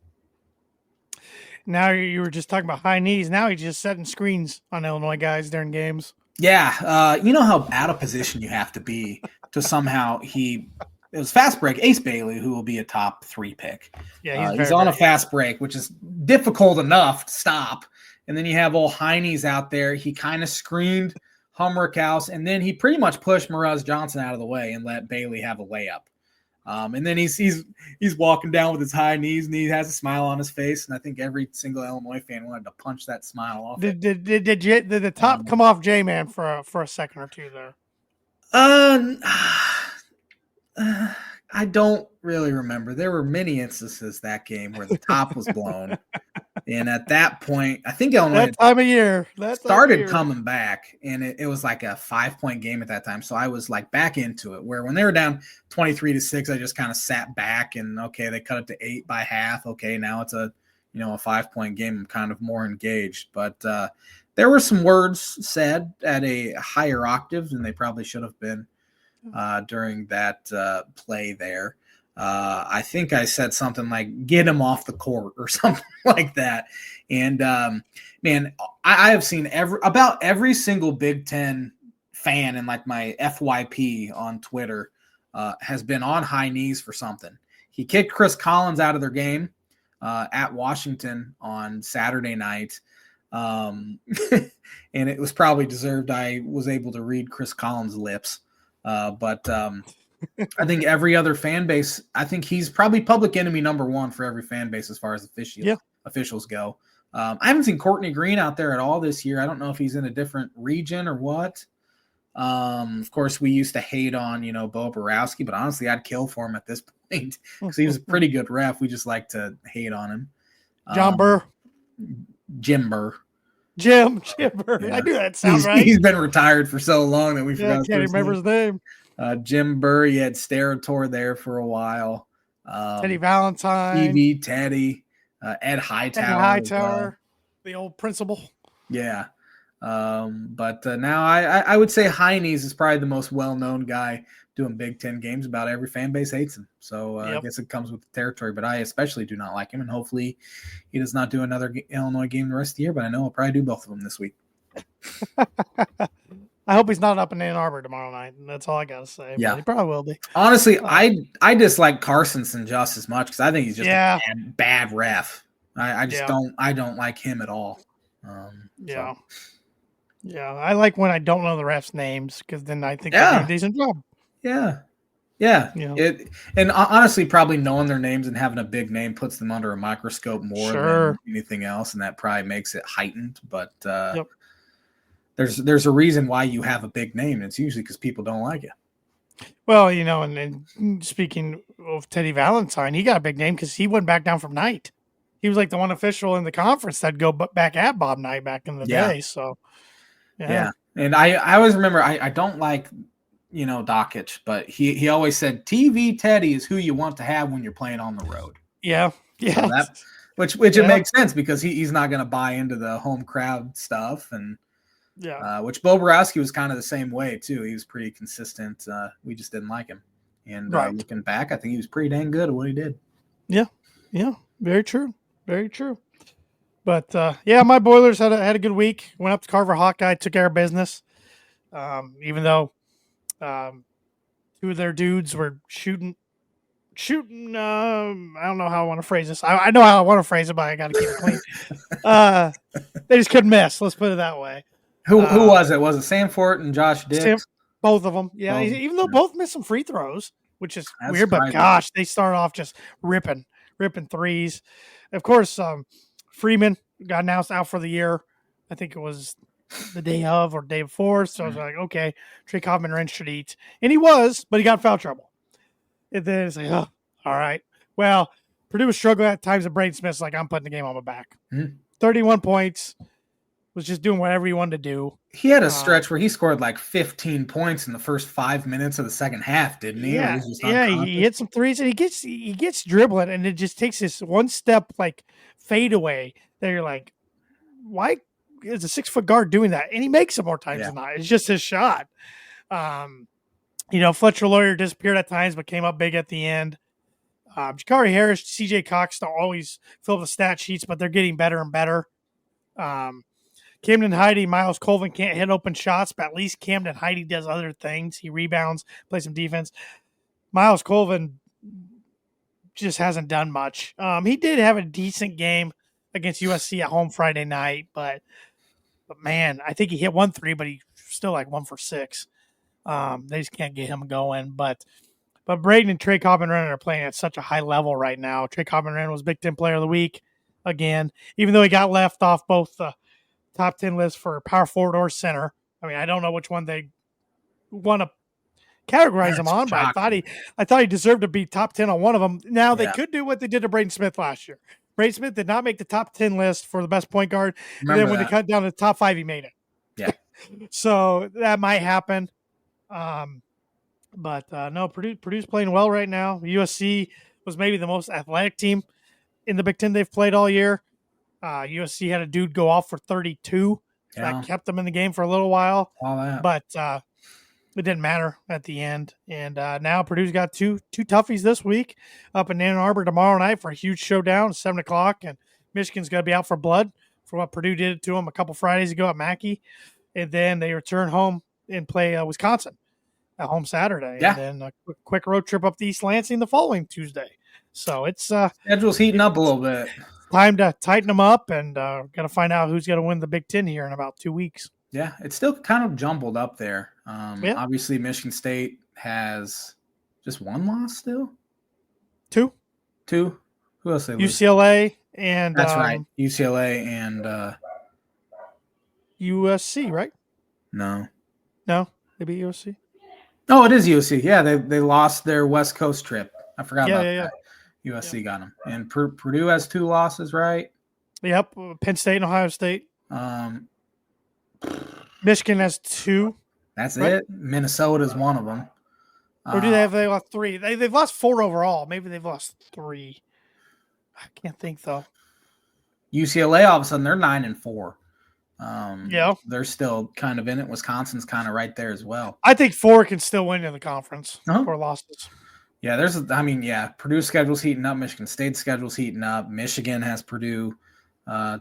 Now you were just talking about High Knees. Now he's just setting screens on Illinois guys during games. Yeah. You know how out of position you have to be to somehow it was fast break, Ace Bailey, who will be a top 3 pick. Yeah, he's on a fast break, which is difficult enough to stop. And then you have old Heine's out there. He kind of screened Humrickhouse, and then he pretty much pushed Mraz Johnson out of the way and let Bailey have a layup. And then he's walking down with his high knees, and he has a smile on his face. And I think every single Illinois fan wanted to punch that smile off. Did the top come off J-Man for a second or two there? I don't really remember. There were many instances that game where the top was blown. And at that point, I think Illinois that time of year started coming back, and it was like a 5-point game at that time. So I was like back into it, where when they were down 23-6, I just kind of sat back and, okay, they cut it to 8 by half. Okay, now it's a 5-point game. I'm kind of more engaged. But there were some words said at a higher octave than they probably should have been during that play there. I think I said something like, get him off the court or something like that. And, man, I have seen every single Big Ten fan in like my FYP on Twitter has been on high knees for something. He kicked Chris Collins out of their game at Washington on Saturday night. And it was probably deserved. I was able to read Chris Collins' lips. But I think every other fan base, I think he's probably public enemy number one for every fan base as far as officials go. I haven't seen Courtney Green out there at all this year. I don't know if he's in a different region or what. Of course, we used to hate on, Bo Borowski, but honestly, I'd kill for him at this point because he was a pretty good ref. We just like to hate on him. John Burr. Jim Burr. Jim Burr. Yeah. I knew that sound right. He's been retired for so long that we forgot. I can't remember his name. Jim Burr. He had Steratore there for a while. Teddy Valentine. TV Teddy. Ed Hightower. The old principal. Yeah. But now I would say Heinies is probably the most well-known guy doing Big Ten games. About every fan base hates him. So I guess it comes with the territory, but I especially do not like him. And hopefully he does not do another Illinois game the rest of the year, but I know he'll probably do both of them this week. I hope he's not up in Ann Arbor tomorrow night. That's all I got to say. Yeah. But he probably will be. Honestly, I dislike Carsonson just as much because I think he's just a bad ref. I just don't like him at all. Yeah. Yeah, I like when I don't know the refs' names because then I think they do a decent job. Yeah. And honestly, probably knowing their names and having a big name puts them under a microscope more than anything else, and that probably makes it heightened. But there's a reason why you have a big name, and it's usually because people don't like it. Well, and speaking of Teddy Valentine, he got a big name because he went back down from Knight. He was like the one official in the conference that'd go back at Bob Knight back in the day. So. Yeah. And I always remember I don't like, Dockich, but he always said TV Teddy is who you want to have when you're playing on the road. Yeah. Yeah. So which it makes sense because he's not going to buy into the home crowd stuff. And which Bo Borowski was kind of the same way too. He was pretty consistent. We just didn't like him. And looking back, I think he was pretty dang good at what he did. Yeah. Yeah. Very true. Very true. But, my Boilers had a good week. Went up to Carver Hawkeye, took care of business. Even though two of their dudes were shooting. I don't know how I want to phrase this. I know how I want to phrase it, but I got to keep it clean. They just couldn't miss. Let's put it that way. Who was it? Was it Sanford and Josh Dix? Both of them. Yeah, even though both missed some free throws, which is weird. But, gosh, they started off just ripping threes. Of course, Freeman got announced out for the year. I think it was the day of or day before. So I was like, okay, Trey Cobbin-Wrench should eat. And he was, but he got in foul trouble. And then it's like, all right. Well, Purdue was struggling at times, and Braden Smith's like, I'm putting the game on my back. 31 points. Was just doing whatever he wanted to do. He had a stretch where he scored like 15 points in the first 5 minutes of the second half, didn't he? He hit some threes, and he gets dribbling, and it just takes this one step like fade away that you're like, why is a 6-foot guard doing that? And he makes it more times than not. It's just his shot. Fletcher Lawyer disappeared at times, but came up big at the end. Jakari Harris, CJ Cox don't always fill the stat sheets, but they're getting better and better. Camden Heide, Miles Colvin can't hit open shots, but at least Camden Heide does other things. He rebounds, plays some defense. Miles Colvin just hasn't done much. He did have a decent game against USC at home Friday night, but man, I think he hit 1 3, but he's still like 1 for 6. They just can't get him going. But Braden and Trey Cobbin-Wrenn are playing at such a high level right now. Trey Cobbin-Wrenn was Big Ten Player of the Week again, even though he got left off both the top 10 list for power forward or center. I mean, I don't know which one they want to categorize him on, but I thought he deserved to be top 10 on one of them. Now they could do what they did to Braden Smith last year. Braden Smith did not make the top 10 list for the best point guard. And then when they cut down to the top 5, he made it. Yeah. So that might happen. But no, Purdue's playing well right now. USC was maybe the most athletic team in the Big Ten they've played all year. USC had a dude go off for 32. So that kept them in the game for a little while. But it didn't matter at the end. And now Purdue's got two toughies this week up in Ann Arbor tomorrow night for a huge showdown, 7 o'clock. And Michigan's going to be out for blood for what Purdue did to them a couple Fridays ago at Mackey. And then they return home and play Wisconsin at home Saturday, Yeah. and then a quick road trip up to East Lansing the following Tuesday. So it's schedule's heating up a little bit. Time to tighten them up, and got to find out who's going to win the Big Ten here in about 2 weeks. Yeah, it's still kind of jumbled up there. Yeah. Obviously, Michigan State has just one loss still. Two. Who else they lose? UCLA and that's right. UCLA and USC, right? No, they beat USC. Oh, it is USC. Yeah, they lost their West Coast trip. I forgot about that. Yeah. USC got them, and Purdue has 2 losses, right? Yep, Penn State and Ohio State. Michigan has 2. That's right? It. Minnesota's one of them. Or do they lost 3? They've lost 4 overall. Maybe they've lost 3. I can't think though. UCLA, all of a sudden, they're 9-4. They're still kind of in it. Wisconsin's kind of right there as well. I think 4 can still win in the conference. 4 losses. Yeah, Purdue's schedule's heating up. Michigan State's schedule's heating up. Michigan has Purdue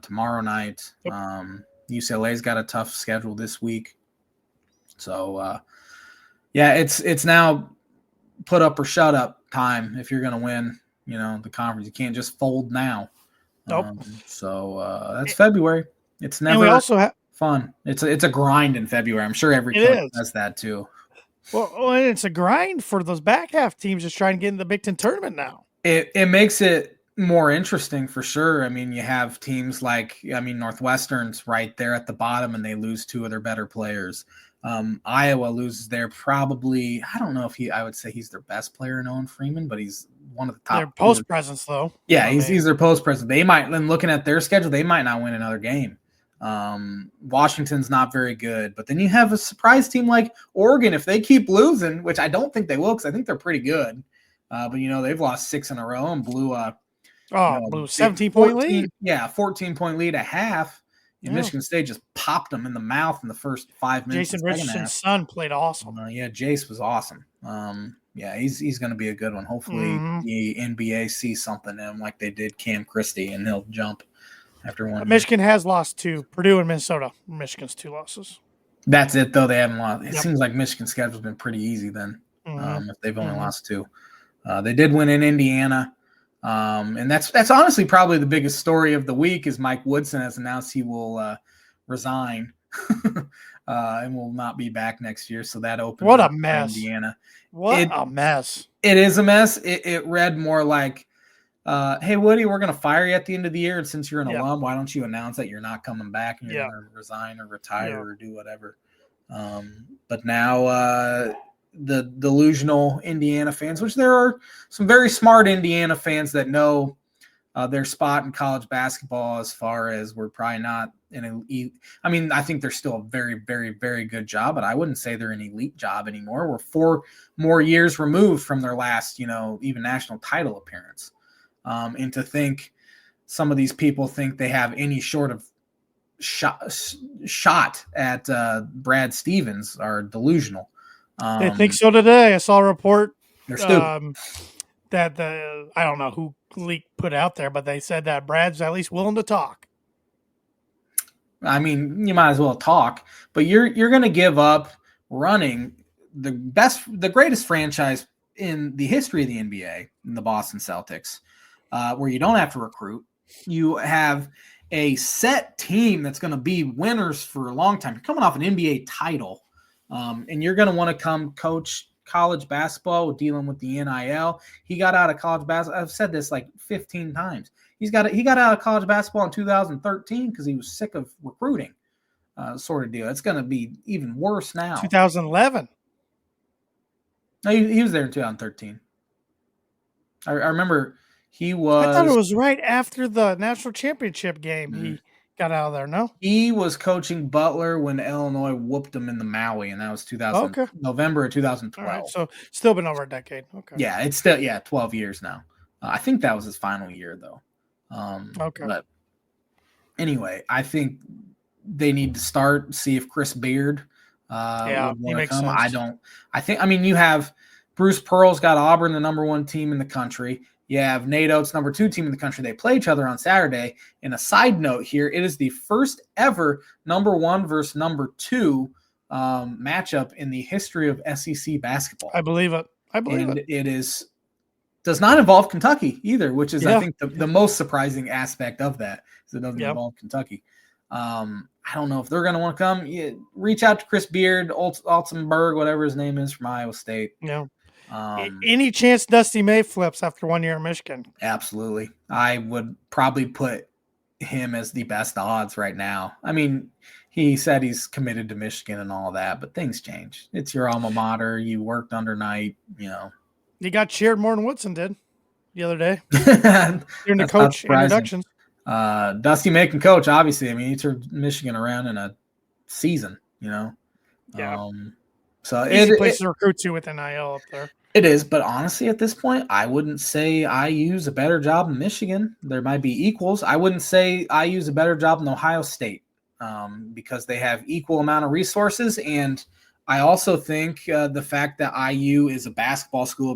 tomorrow night. Yep. UCLA's got a tough schedule this week. So, it's now put up or shut up time if you're going to win, the conference. You can't just fold now. Nope. That's February. It's never fun. It's a grind in February. I'm sure every coach does that too. Well, and it's a grind for those back half teams just trying to get in the Big Ten tournament now. It makes it more interesting for sure. I mean, you have teams like, Northwestern's right there at the bottom, and they lose 2 of their better players. Iowa loses there probably. I don't know if I would say he's their best player in Owen Freeman, but he's one of the top. Their post presence, though. Yeah, he's their post presence. They might, then looking at their schedule, they might not win another game. Washington's not very good, but then you have a surprise team like Oregon. If they keep losing, which I don't think they will, because I think they're pretty good. But they've lost 6 in a row and blew a 17-point lead. Yeah, 14-point lead at half. And Michigan State just popped them in the mouth in the first 5 minutes. Jason Richardson's son played awesome. Jace was awesome. He's going to be a good one. Hopefully the NBA sees something in him like they did Cam Christie, and he'll jump after one. Michigan has lost 2. Purdue and Minnesota. Michigan's 2 losses. That's it, though. They haven't lost. It seems like Michigan's schedule's been pretty easy then, if they've only lost 2. They did win in Indiana. And that's honestly probably the biggest story of the week is Mike Woodson has announced he will resign and will not be back next year. So that opens what a mess. Indiana. What a mess. It is a mess. It read more like, hey, Woody, we're going to fire you at the end of the year. And since you're an alum, why don't you announce that you're not coming back and you're going to resign or retire or do whatever. But now the delusional Indiana fans, which there are some very smart Indiana fans that know their spot in college basketball as far as we're probably not an elite. I mean, I think they're still a very, very, very good job, but I wouldn't say they're an elite job anymore. We're 4 more years removed from their last, even national title appearance. And to think some of these people think they have any sort of shot at Brad Stevens are delusional. I think so today. I saw a report that I don't know who put out there, but they said that Brad's at least willing to talk. I mean, you might as well talk, but you're going to give up running the greatest franchise in the history of the NBA, in the Boston Celtics, where you don't have to recruit. You have a set team that's going to be winners for a long time. You're coming off an NBA title. And you're going to want to come coach college basketball, dealing with the NIL. He got out of college basketball. I've said this like 15 times. He got out of college basketball in 2013 because he was sick of recruiting, sort of deal. It's going to be even worse now. 2011. No, he was there in 2013. I remember he was. I thought it was right after the national championship game. He got out of there, no? He was coaching Butler when Illinois whooped him in the Maui, and that was November of 2012. All right, so still been over a decade. Okay. Yeah, it's still 12 years now. I think that was his final year, though. Okay. But anyway, I think they need to see if Chris Beard would want to come. Sense. You have Bruce Pearl's got Auburn, the number 1 team in the country. You have Nate Oates, number 2 team in the country. They play each other on Saturday. And a side note here, it is the first ever number 1 versus number 2 matchup in the history of SEC basketball. I believe it. It does not involve Kentucky either, which is, Yeah. I think, the most surprising aspect of that is it doesn't involve Kentucky. I don't know if they're going to want to come. Reach out to Chris Beard, Altenberg, whatever his name is, from Iowa State. Yeah. Any chance Dusty May flips after 1 year in Michigan? Absolutely. I would probably put him as the best odds right now. I mean, he said he's committed to Michigan and all that, but things change. It's your alma mater. You worked under Knight, He got cheered more than Woodson did the other day during the coach introductions. Dusty May can coach, obviously. I mean, he turned Michigan around in a season, Yeah. So easy place to recruit to with NIL up there. It is, but honestly, at this point, I wouldn't say IU's a better job in Michigan. There might be equals. I wouldn't say IU's a better job in Ohio State because they have equal amount of resources. And I also think the fact that IU is a basketball school,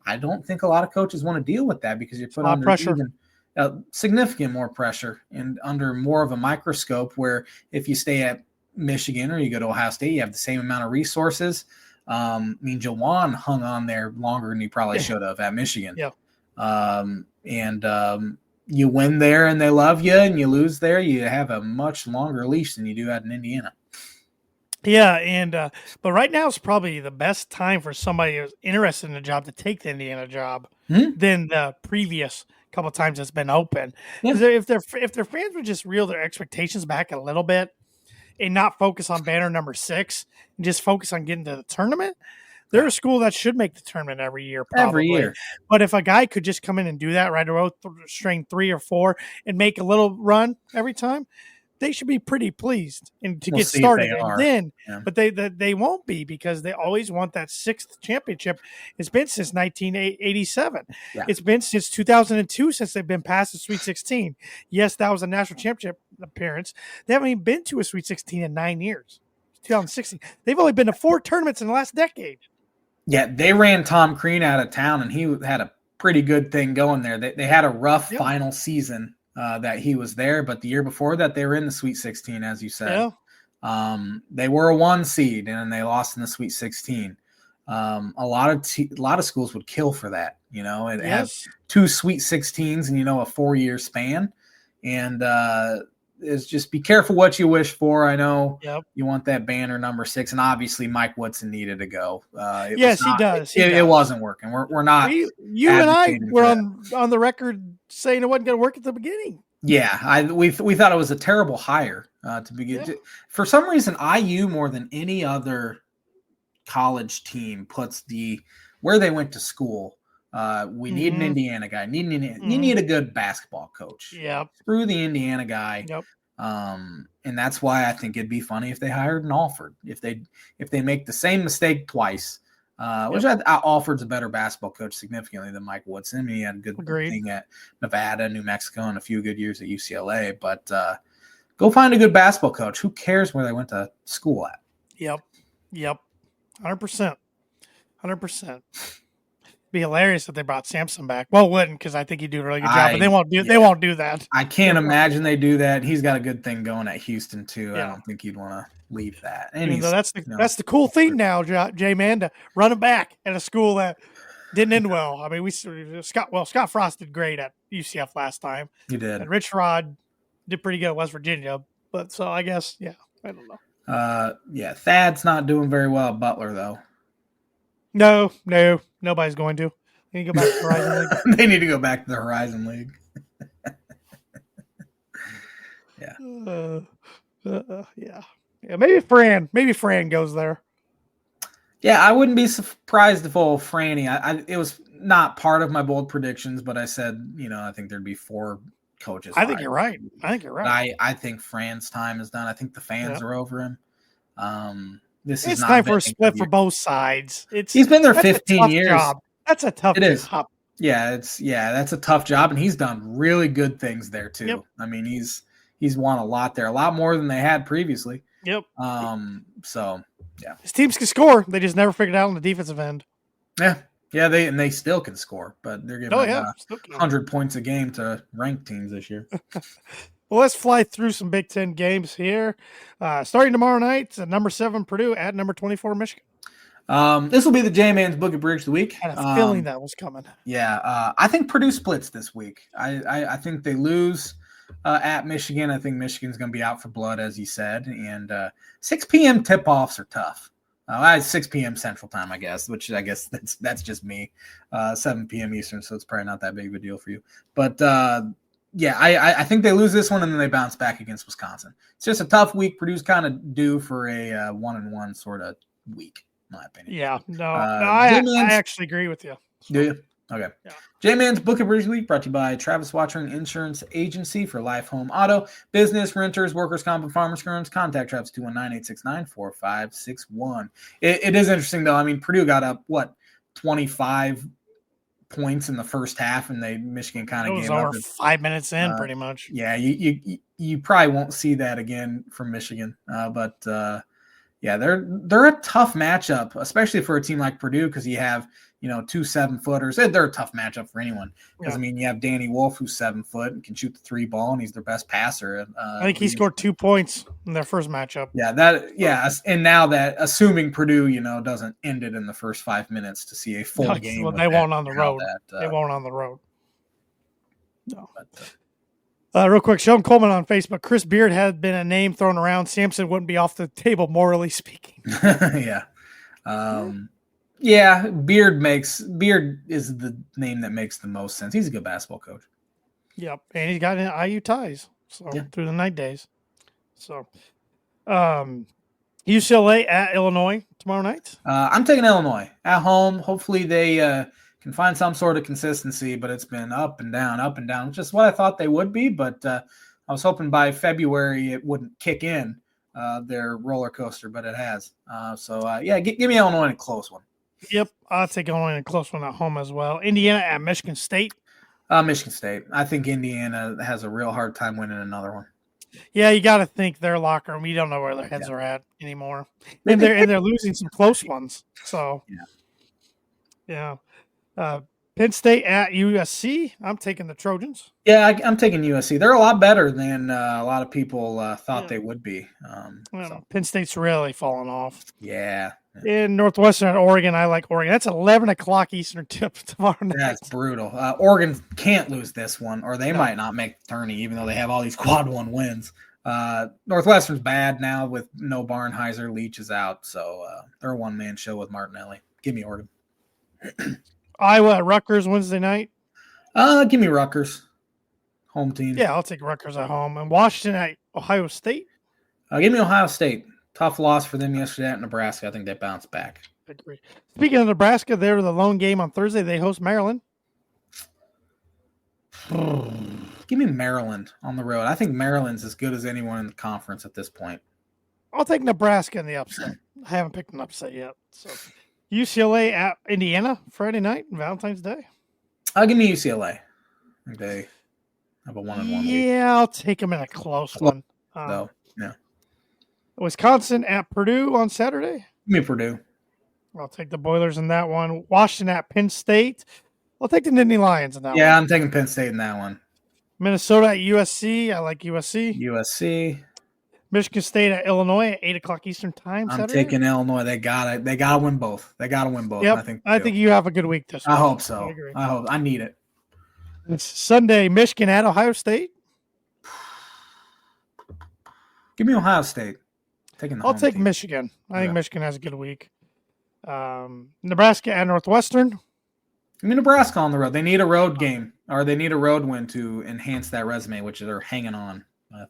I don't think a lot of coaches want to deal with that because you're put under pressure. Significant more pressure and under more of a microscope where if you stay at Michigan or you go to Ohio State, you have the same amount of resources. I mean, Jawan hung on there longer than he probably should have at Michigan. Yeah. You win there and they love you, and you lose there, you have a much longer leash than you do out in Indiana. Yeah, but right now is probably the best time for somebody who's interested in the job to take the Indiana job than the previous couple of times it's been open. Yeah. If their fans would just reel their expectations back a little bit and not focus on banner number 6 and just focus on getting to the tournament, they're a school that should make the tournament every year, probably. Every year. But if a guy could just come in and do that right away, string 3 or 4 and make a little run every time, they should be pretty pleased and to get started. And then, but they won't be because they always want that 6th championship. It's been since 1987. Yeah. It's been since 2002 since they've been past the Sweet 16. Yes, that was a national championship appearance. They haven't even been to a Sweet 16 in 9 years. 2016. They've only been to 4 tournaments in the last decade. Yeah, they ran Tom Crean out of town, and he had a pretty good thing going there. They had a rough final season that he was there, but the year before that, they were in the Sweet 16, as you said. Yeah. They were a 1 seed, and they lost in the Sweet 16. A lot of schools would kill for that. It has 2 Sweet 16s and a 4-year span, and is just be careful what you wish for. I know you want that banner number 6, and obviously Mike Woodson needed to go. He does. It wasn't working. We're not. You and I were on the record saying it wasn't going to work at the beginning. Yeah, we thought it was a terrible hire to begin. Yeah. For some reason, IU more than any other college team puts where they went to school. We need an Indiana guy. You need a good basketball coach. Yeah. Screw the Indiana guy. Yep. And that's why I think it'd be funny if they hired an Alford. If they make the same mistake twice, which Alford's a better basketball coach significantly than Mike Woodson. I mean, he had a good thing at Nevada, New Mexico, and a few good years at UCLA. But go find a good basketball coach. Who cares where they went to school at? Yep. 100%. Be hilarious if they brought Sampson back. Well, it wouldn't because I think he'd do a really good job, but they won't do. They won't do that. I can't imagine they do that. He's got a good thing going at Houston too. Yeah. I don't think he'd want to leave that. And that's the cool thing now, J Man, to run him back at a school that didn't end well. I mean, Scott Frost did great at UCF last time. He did. And Rich Rod did pretty good at West Virginia, but so I guess I don't know. Thad's not doing very well at Butler though. No, nobody's going to. They need to go back to the Horizon League. They need to go back to the Horizon League. Maybe Fran goes there. Yeah, I wouldn't be surprised if old Franny. It was not part of my bold predictions, but I said, I think there'd be 4 coaches. I think you're right. I think Fran's time is done. I think the fans are over him. It's time for a split for both sides. He's been there 15 years. Job. That's a tough job. Yeah, that's a tough job, and he's done really good things there too. Yep. I mean, he's won a lot there, a lot more than they had previously. Yep. His teams can score. They just never figured it out on the defensive end. Yeah. They still can score, but they're giving 100 points a game to ranked teams this year. Well, let's fly through some Big Ten games here. Starting tomorrow night, number 7 Purdue at number 24 Michigan. This will be the J-Man's Book of Bridge of the week. I had a feeling that was coming. Yeah, I think Purdue splits this week. I think they lose at Michigan. I think Michigan's going to be out for blood, as you said. And 6 p.m. tip-offs are tough. 6 p.m. Central Time, I guess, which I guess that's just me. 7 p.m. Eastern, so it's probably not that big of a deal for you. But yeah, I think they lose this one and then they bounce back against Wisconsin. It's just a tough week. Purdue's kind of due for a 1-1 sort of week, in my opinion. Yeah, I actually agree with you. So, do you? Okay. Yeah. J-Man's Book of Bridge Week brought to you by Travis Watchering Insurance Agency for life, home, auto, business, renters, workers' comp, and farmers insurance. Contact Travis 219-869-4561. It is interesting, though. I mean, Purdue got up, 25 points in the first half, and Michigan kind of gave up. 5 minutes in, pretty much. Yeah, you probably won't see that again from Michigan. But yeah, they're a tough matchup, especially for a team like Purdue, because you have 2 7-footers. They're a tough matchup for anyone. Because I mean, you have Danny Wolf, who's 7 foot and can shoot the 3 ball, and he's their best passer. I think he scored 2 points in their first matchup. And now that, assuming Purdue, doesn't end it in the first 5 minutes to see a full game. Well, they won't on the road. They won't on the road. No. Real quick, Sean Coleman on Facebook. Chris Beard had been a name thrown around. Sampson wouldn't be off the table, morally speaking. Yeah. Yeah, Beard is the name that makes the most sense. He's a good basketball coach. Yep, and he's got IU ties through the night days. So, UCLA at Illinois tomorrow night. I'm taking Illinois at home. Hopefully they can find some sort of consistency, but it's been up and down, which is what I thought they would be. But I was hoping by February it wouldn't kick in their roller coaster, but it has. Yeah, give me Illinois in a close one. Yep, I'll take Illinois in a close one at home as well. Indiana at Michigan State. Michigan State. I think Indiana has a real hard time winning another one. Yeah, you got to think their locker room. You don't know where their heads are at anymore, and they're losing some close ones. So, yeah. Penn State at USC. I'm taking the Trojans. Yeah, I'm taking USC. They're a lot better than a lot of people thought they would be. Penn State's really fallen off. Yeah. In Northwestern at Oregon, I like Oregon. That's 11 o'clock Eastern tip tomorrow night. That's brutal. Oregon can't lose this one, or they might not make the tourney, even though they have all these quad 1 wins. Northwestern's bad now with no Barnheiser. Leach is out, so they're a one-man show with Martinelli. Give me Oregon. Iowa at Rutgers Wednesday night. Give me Rutgers. Home team. Yeah, I'll take Rutgers at home. And Washington at Ohio State. Give me Ohio State. Tough loss for them yesterday at Nebraska. I think they bounced back. I agree. Speaking of Nebraska, they're the lone game on Thursday. They host Maryland. Give me Maryland on the road. I think Maryland's as good as anyone in the conference at this point. I'll take Nebraska in the upset. I haven't picked an upset yet. So UCLA at Indiana Friday night, Valentine's Day. I'll give me UCLA. I think they have a 1-1 week. Yeah, I'll take them in a close one. Yeah. Wisconsin at Purdue on Saturday. Give me Purdue. I'll take the Boilers in that one. Washington at Penn State. I'll take the Nittany Lions in that one. Yeah, I'm taking Penn State in that one. Minnesota at USC. I like USC. USC. Michigan State at Illinois at 8 o'clock Eastern time. I'm taking Illinois. They got to win both. Yep. I think you have a good week this week. I hope so. I need it. It's Sunday, Michigan at Ohio State. Give me Ohio State. I'll take team. Michigan. I think Michigan has a good week. Nebraska at Northwestern. Give me Nebraska on the road. They need a road game, or they need a road win to enhance that resume, which they're hanging on.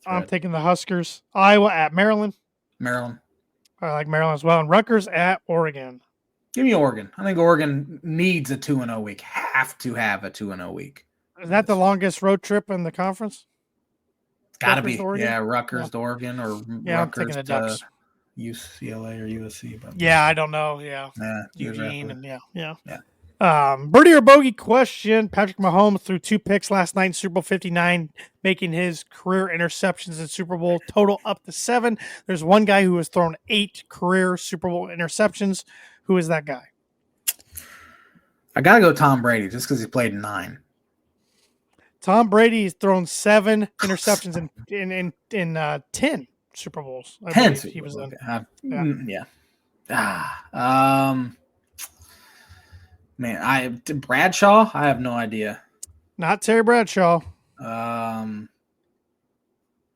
I'm taking the Huskers. Iowa at Maryland. Maryland. I like Maryland as well. And Rutgers at Oregon. Give me Oregon. I think Oregon needs a 2-0 week. Have to have a 2-0 week. Is that the longest road trip in the conference? Got to be. Yeah, Rutgers to Oregon, or Rutgers I'm taking the Ducks. UCLA or USC. But I don't know. Yeah. Eugene and birdie or bogey question. Patrick Mahomes threw 2 picks last night in Super Bowl 59, making his career interceptions in Super Bowl total up to 7. There's one guy who has thrown 8 career Super Bowl interceptions. Who is that guy? I got to go Tom Brady just because he played 9. Tom Brady's thrown 7 interceptions in 10 Super Bowls. I 10 believe he was in. Yeah. Man, Bradshaw. I have no idea. Not Terry Bradshaw. I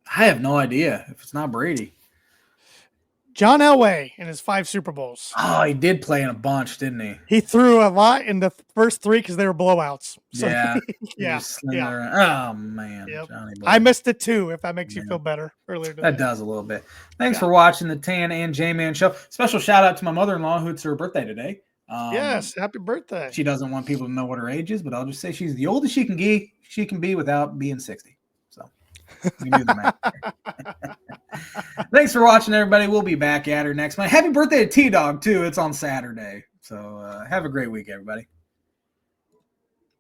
have no idea if it's not Brady. John Elway in his 5 Super Bowls. Oh, he did play in a bunch, didn't he? He threw a lot in the first 3 because they were blowouts. So, yeah. Oh man, yep. Johnny Boy. I missed it too. If that makes you feel better earlier today. That does a little bit. Thanks for watching the Tan and J-Man show. Special shout out to my mother-in-law who it's her birthday today. Yes, happy birthday. She doesn't want people to know what her age is, but I'll just say she's the oldest she can be without being 60. So we can do the math. Thanks for watching, everybody. We'll be back at her next month. Happy birthday to T-Dog, too. It's on Saturday. So have a great week, everybody.